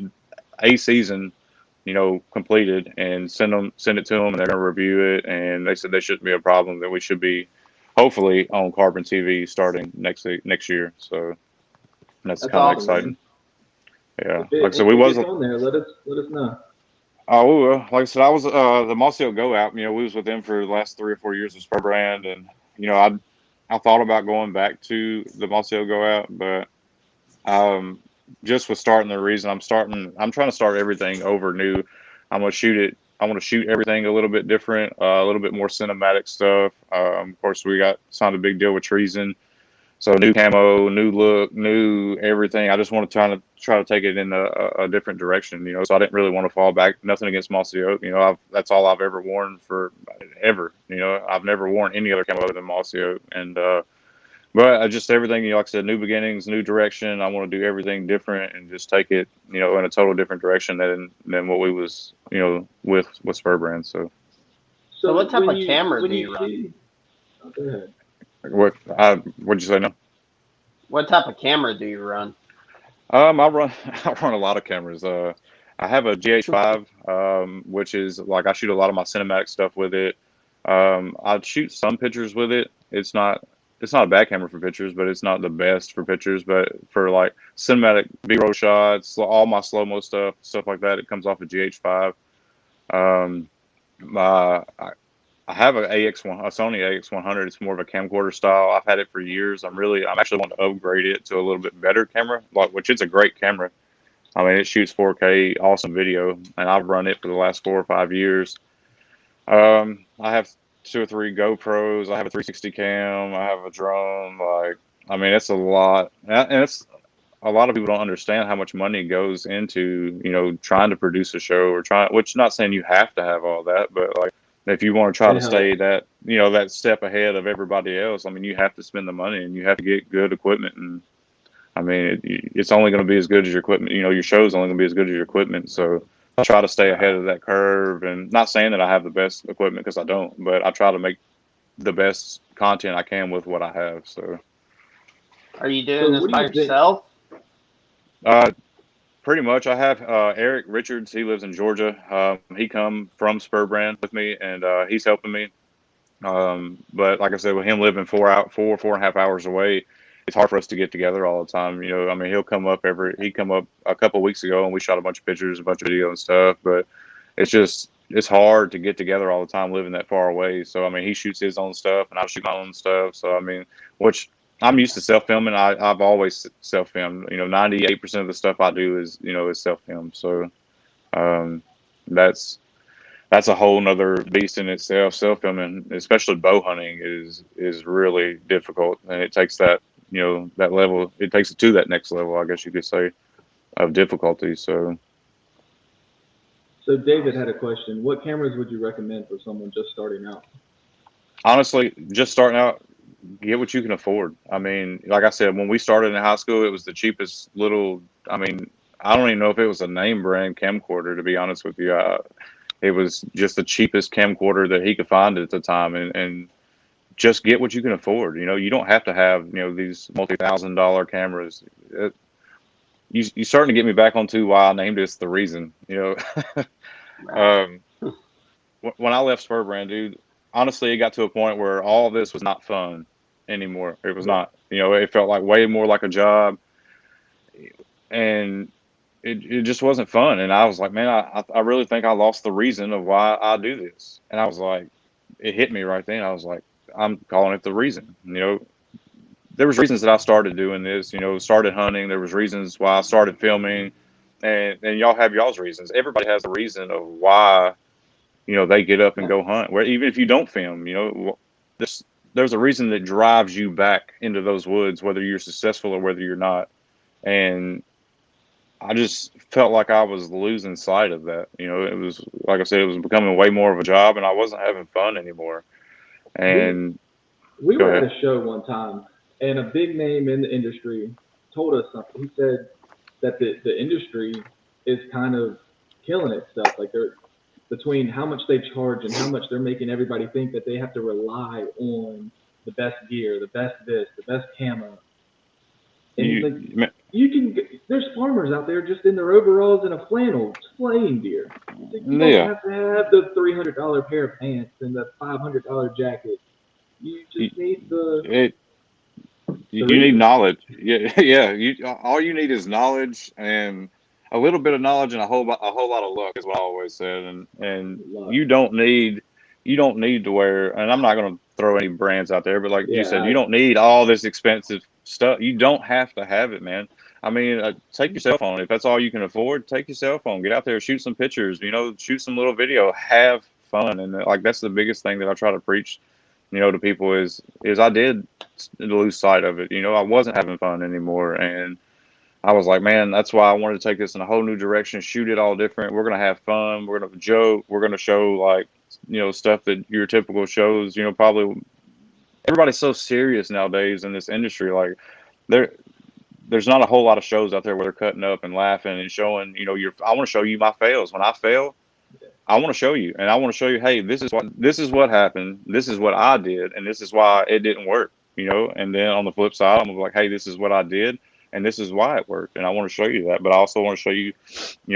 a season, completed, and send it to them, and they're gonna review it." And they said there shouldn't be a problem. That we should be, hopefully, on Carbon TV starting next year. So that's that's kind of awesome. exciting. Yeah, like I said, If we it was. gets on there, let us know. Oh, well, like I said, I was the Mossy Go app. We was with them for the last 3 or 4 years with Spur Brand, and I thought about going back to the Mossy Go app, but um, just with starting the reason I'm trying to start everything over new. I'm gonna shoot it. I want to shoot everything a little bit different, a little bit more cinematic stuff. Of course, we got signed a big deal with Treason. So new camo, new look, new everything. I just want to try to take it in a different direction, So I didn't really want to fall back. Nothing against Mossy Oak, that's all I've ever worn for ever. I've never worn any other camo other than Mossy Oak, and but I just everything, like I said, new beginnings, new direction. I want to do everything different and just take it, in a total different direction than what we was, with Spur Brand. So So, what type when of camera when do you you run? see, oh, go ahead. what'd you say now? What type of camera do you run? I run I run a lot of cameras. I have a GH5, which is like I shoot a lot of my cinematic stuff with it. I shoot some pictures with it. It's not a bad camera for pictures, but it's not the best for pictures. But for like cinematic B-roll shots, all my slow-mo stuff like that, it comes off a GH5. Um, I have a Sony AX100. It's more of a camcorder style. I've had it for years. I'm actually wanting to upgrade it to a little bit better camera, which it's a great camera. I mean, it shoots 4K, awesome video, and I've run it for the last 4 or 5 years. I have 2 or 3 GoPros. I have a 360 cam. I have a drone. Like, I mean, it's a lot, and it's a lot of people don't understand how much money goes into trying to produce a show or trying. Which not saying you have to have all that, but like if you want to try It to stay helps. that step ahead of everybody else, I mean, you have to spend the money and you have to get good equipment. And I mean, it's only going to be as good as your equipment. Your show's only going to be as good as your equipment. So I try to stay ahead of that curve. And not saying that I have the best equipment because I don't, but I try to make the best content I can with what I have. So Are you doing So this what do by you think? yourself? uh, pretty much, I have Eric Richards. He lives in Georgia. He come from Spur Brand with me, and he's helping me. But like I said, with him living 4.5 hours away, it's hard for us to get together all the time. I mean, he come up a couple of weeks ago, and we shot a bunch of pictures, a bunch of video and stuff. But it's hard to get together all the time living that far away. So I mean, he shoots his own stuff, and I shoot my own stuff. So I mean, which I'm used to self filming. I've always self filmed. 98% of the stuff I do is self filmed. So um, that's that's a whole nother beast in itself. Self filming, especially bow hunting, is really difficult, and it takes that level. It takes it to that next level, I guess you could say, of difficulty. So So David had a question. What cameras would you recommend for someone just starting out? honestly, just starting out, get what you can afford. I mean, like I said, when we started in high school, it was the cheapest little. I mean, I don't even know if it was a name brand camcorder, to be honest with you. It was just the cheapest camcorder that he could find at the time, and just get what you can afford. You don't have to have these multi-$1,000 cameras. You starting to get me back onto why I named this the reason. Right. um, when I left Spur Brand, dude, honestly, it got to a point where all of this was not fun anymore. It was Yeah. not. It felt like way more like a job, and it just wasn't fun. And I was like, man, I really think I lost the reason of why I do this. And I was like, it hit me right then. I was like, I'm calling it the reason. there was reasons that I started doing this, started hunting. There was reasons why I started filming, and y'all have y'all's reasons. Everybody has a reason of why, they get up and go hunt. Where even if you don't film, there's a reason that drives you back into those woods, whether you're successful or whether you're not. And I just felt like I was losing sight of that. It was, like I said, it was becoming way more of a job, and I wasn't having fun anymore. And we go were at ahead. a show one time, and a big name in the industry told us something. He said that the industry is kind of killing itself. Like they're between how much they charge and how much they're making everybody think that they have to rely on the best gear, the best this, the best camera. And he's like, you can. There's farmers out there just in their overalls and a flannel slaying deer. He's like, you don't have to have the $300 pair of pants and the $500 jacket. You just need you need knowledge. Yeah. All you need is knowledge and a little bit of knowledge and a whole lot of luck is what I always said. And you don't need to wear. And I'm not going to throw any brands out there, but like you said, you don't need all this expensive stuff. You don't have to have it, man. I mean, take your cell phone if that's all you can afford. Take your cell phone, get out there, shoot some pictures. Shoot some little video, have fun, and like that's the biggest thing that I try to preach to people is I did lose sight of it. I wasn't having fun anymore. And I was like, man, that's why I wanted to take this in a whole new direction, shoot it all different. We're going to have fun. We're going to joke. We're going to show like, stuff that your typical shows, probably everybody's so serious nowadays in this industry. Like there's not a whole lot of shows out there where they're cutting up and laughing and showing, I want to show you my fails. When I fail, I want to show you, and I want to show you, hey, this is what happened. This is what I did, and this is why it didn't work, And then on the flip side, I'm like, hey, this is what I did, and this is why it worked, and I want to show you that. But I also want to show you,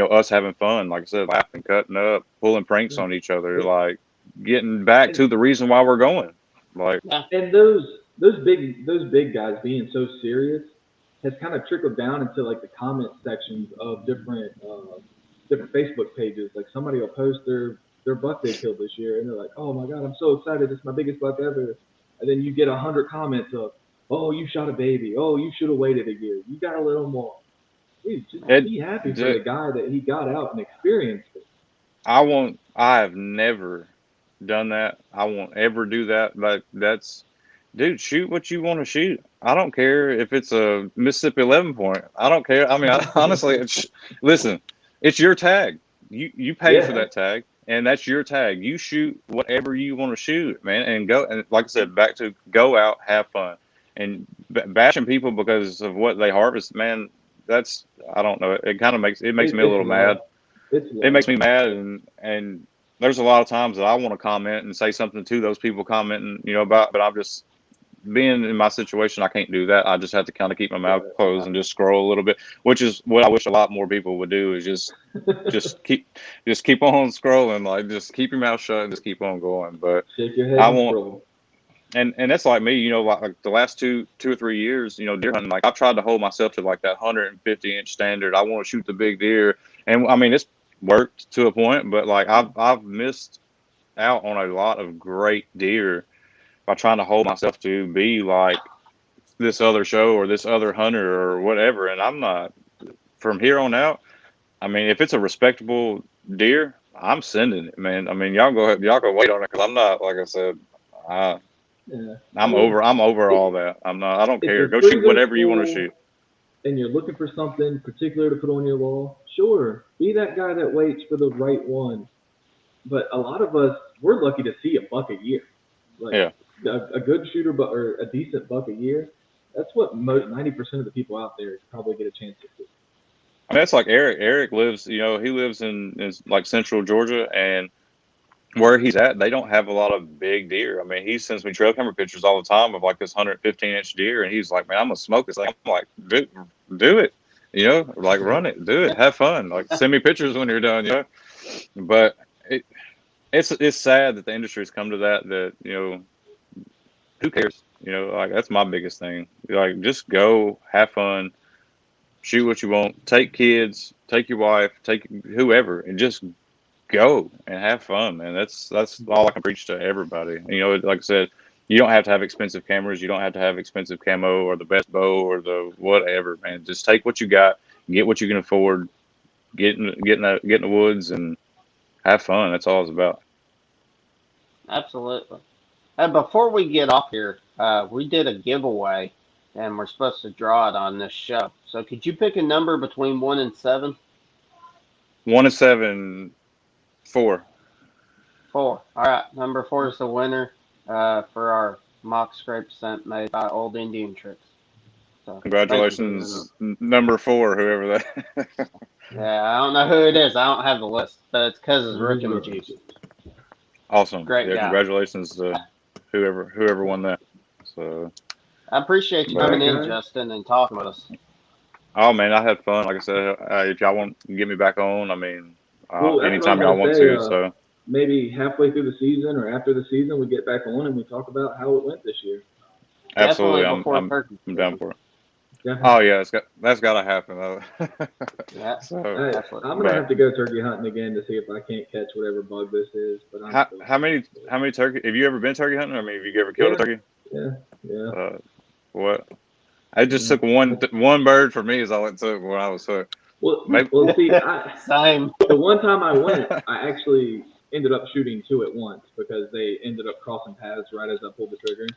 us having fun, like I said, laughing, cutting up, pulling pranks on each other, like getting back to the reason why we're going. Like, and those big guys being so serious has kind of trickled down into like the comment sections of different Facebook pages. Like somebody will post their buck they killed this year, and they're like, "Oh my god, I'm so excited! It's my biggest buck ever." And then you get 100 comments of, "Oh, you shot a baby. Oh, you should have waited a year. You got a little more." Dude, just be happy for the guy that he got out and experienced it. I have never done that. I won't ever do that. But dude, shoot what you want to shoot. I don't care if it's a Mississippi 11 point. I don't care. I mean, honestly, listen, it's your tag. You pay for that tag, and that's your tag. You shoot whatever you want to shoot, man, and go. And like I said, back to go out, have fun, and bashing people because of what they harvest, man. That's I don't know. It kind of makes me a little mad. It makes me mad, and there's a lot of times that I want to comment and say something to those people commenting, about, but I'm just being in my situation. I can't do that. I just have to kind of keep my mouth closed and just scroll a little bit, which is what I wish a lot more people would do is just keep on scrolling, like just keep your mouth shut and just keep on going. But shake your head I and won't. scroll. And that's like me, like the last two or 3 years, deer hunting, like I've tried to hold myself to like that 150-inch standard. I want to shoot the big deer. And I mean, it's worked to a point, but like I've missed out on a lot of great deer by trying to hold myself to be like this other show or this other hunter or whatever. And I'm not. From here on out, I mean, if it's a respectable deer, I'm sending it, man. I mean, y'all go wait on it, because I'm not, like I said, I'm over all that. I don't care. Go shoot whatever you want to shoot. And you're looking for something particular to put on your wall, sure, be that guy that waits for the right one. But a lot of us, we're lucky to see a buck a year. Like a good shooter, or a decent buck a year. That's what 90% of the people out there probably get a chance to see. I mean, that's like Eric. Eric lives, he lives in like central Georgia, and where he's at, they don't have a lot of big deer. I mean, he sends me trail camera pictures all the time of like this 115-inch deer, and he's like, man, I'm gonna smoke this. Like, I'm like, do it, like run it, do it, have fun. Like, send me pictures when you're done, But it's sad that the industry's come to that, who cares? Like that's my biggest thing. Like, just go, have fun, shoot what you want, take kids, take your wife, take whoever, and just go and have fun, man. That's all I can preach to everybody. Like I said, You don't have to have expensive cameras. You don't have to have expensive camo or the best bow or the whatever, man. Just take what you got, get what you can afford, get in the woods and have fun. That's all it's about. Absolutely. And before we get off here, we did a giveaway, and we're supposed to draw it on this show. So could you pick a number between 1 and 7? 1 and 7, 4. 4. All right. Number 4 is the winner for our mock scrape scent made by Old Indian Tricks. So Congratulations, number 4, whoever that. Yeah, I don't know who it is. I don't have the list, but it's because it's Rick and the Juice. Awesome. Great guy. Congratulations to whoever won that. So I appreciate you coming in, Justin, and talking with us. Oh man, I had fun. Like I said, if y'all want to get me back on, I mean, anytime y'all want to. So maybe halfway through the season or after the season, we get back on and we talk about how it went this year. Absolutely, I'm down for it. Definitely. Oh yeah, that's got to happen though. Yeah. So I'm gonna have to go turkey hunting again to see if I can't catch whatever bug this is. But how many turkey? Have you ever been turkey hunting? I mean, have you ever killed a turkey? Yeah. What? I just took one bird for me is all it took when I was hooked. Well, see, same. The one time I went, I actually ended up shooting 2 at once because they ended up crossing paths right as I pulled the trigger.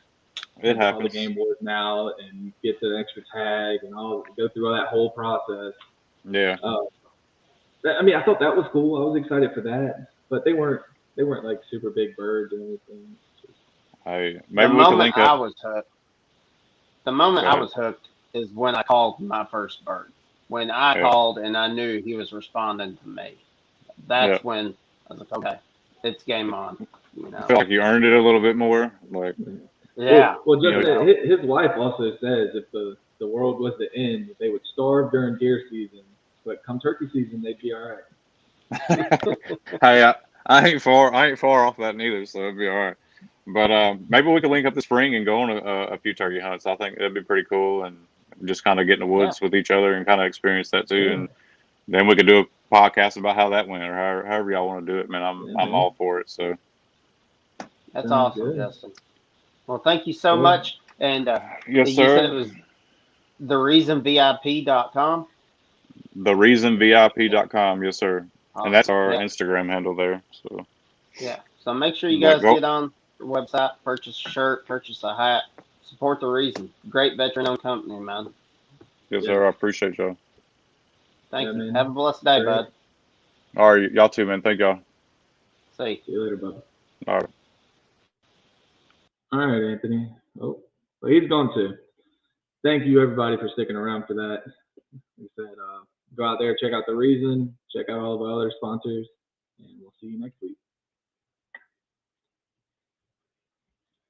It happens. All the game boarding out and get the extra tag and go through all that whole process. Yeah. I mean, I thought that was cool. I was excited for that, but they weren't like super big birds or anything. Maybe we can link up. The moment I was hooked is when I called my first bird. When I called and I knew he was responding to me. That's when I was like, okay, it's game on. You know? I feel like you earned it a little bit more. Like, yeah. Well, just his wife also says if the world was to end, they would starve during deer season, but come turkey season, they'd be all right. Hey, I ain't far off that neither, so it'd be all right. But maybe we could link up this spring and go on a few turkey hunts. I think that'd be pretty cool, and just kind of get in the woods with each other and kind of experience that too. And then we could do a podcast about how that went, or however y'all want to do it. Man, I'm all for it. So that's awesome, Justin. Well, thank you so much. And yes, you sir. said it was thereasonvip.com. Thereasonvip.com, yes, sir. Awesome. And that's our Instagram handle there. So so make sure you guys get on the website, purchase a shirt, purchase a hat, support The Reason. Great veteran-owned company, man. Yes, sir. I appreciate y'all. Thank you. Man. Have a blessed day, bud. All right, y'all too, man. Thank y'all. See you later, bud. All right. All right, Anthony. Oh, well, he's gone too. Thank you, everybody, for sticking around for that. Like I said, go out there, check out The Reason, check out all the other sponsors, and we'll see you next week.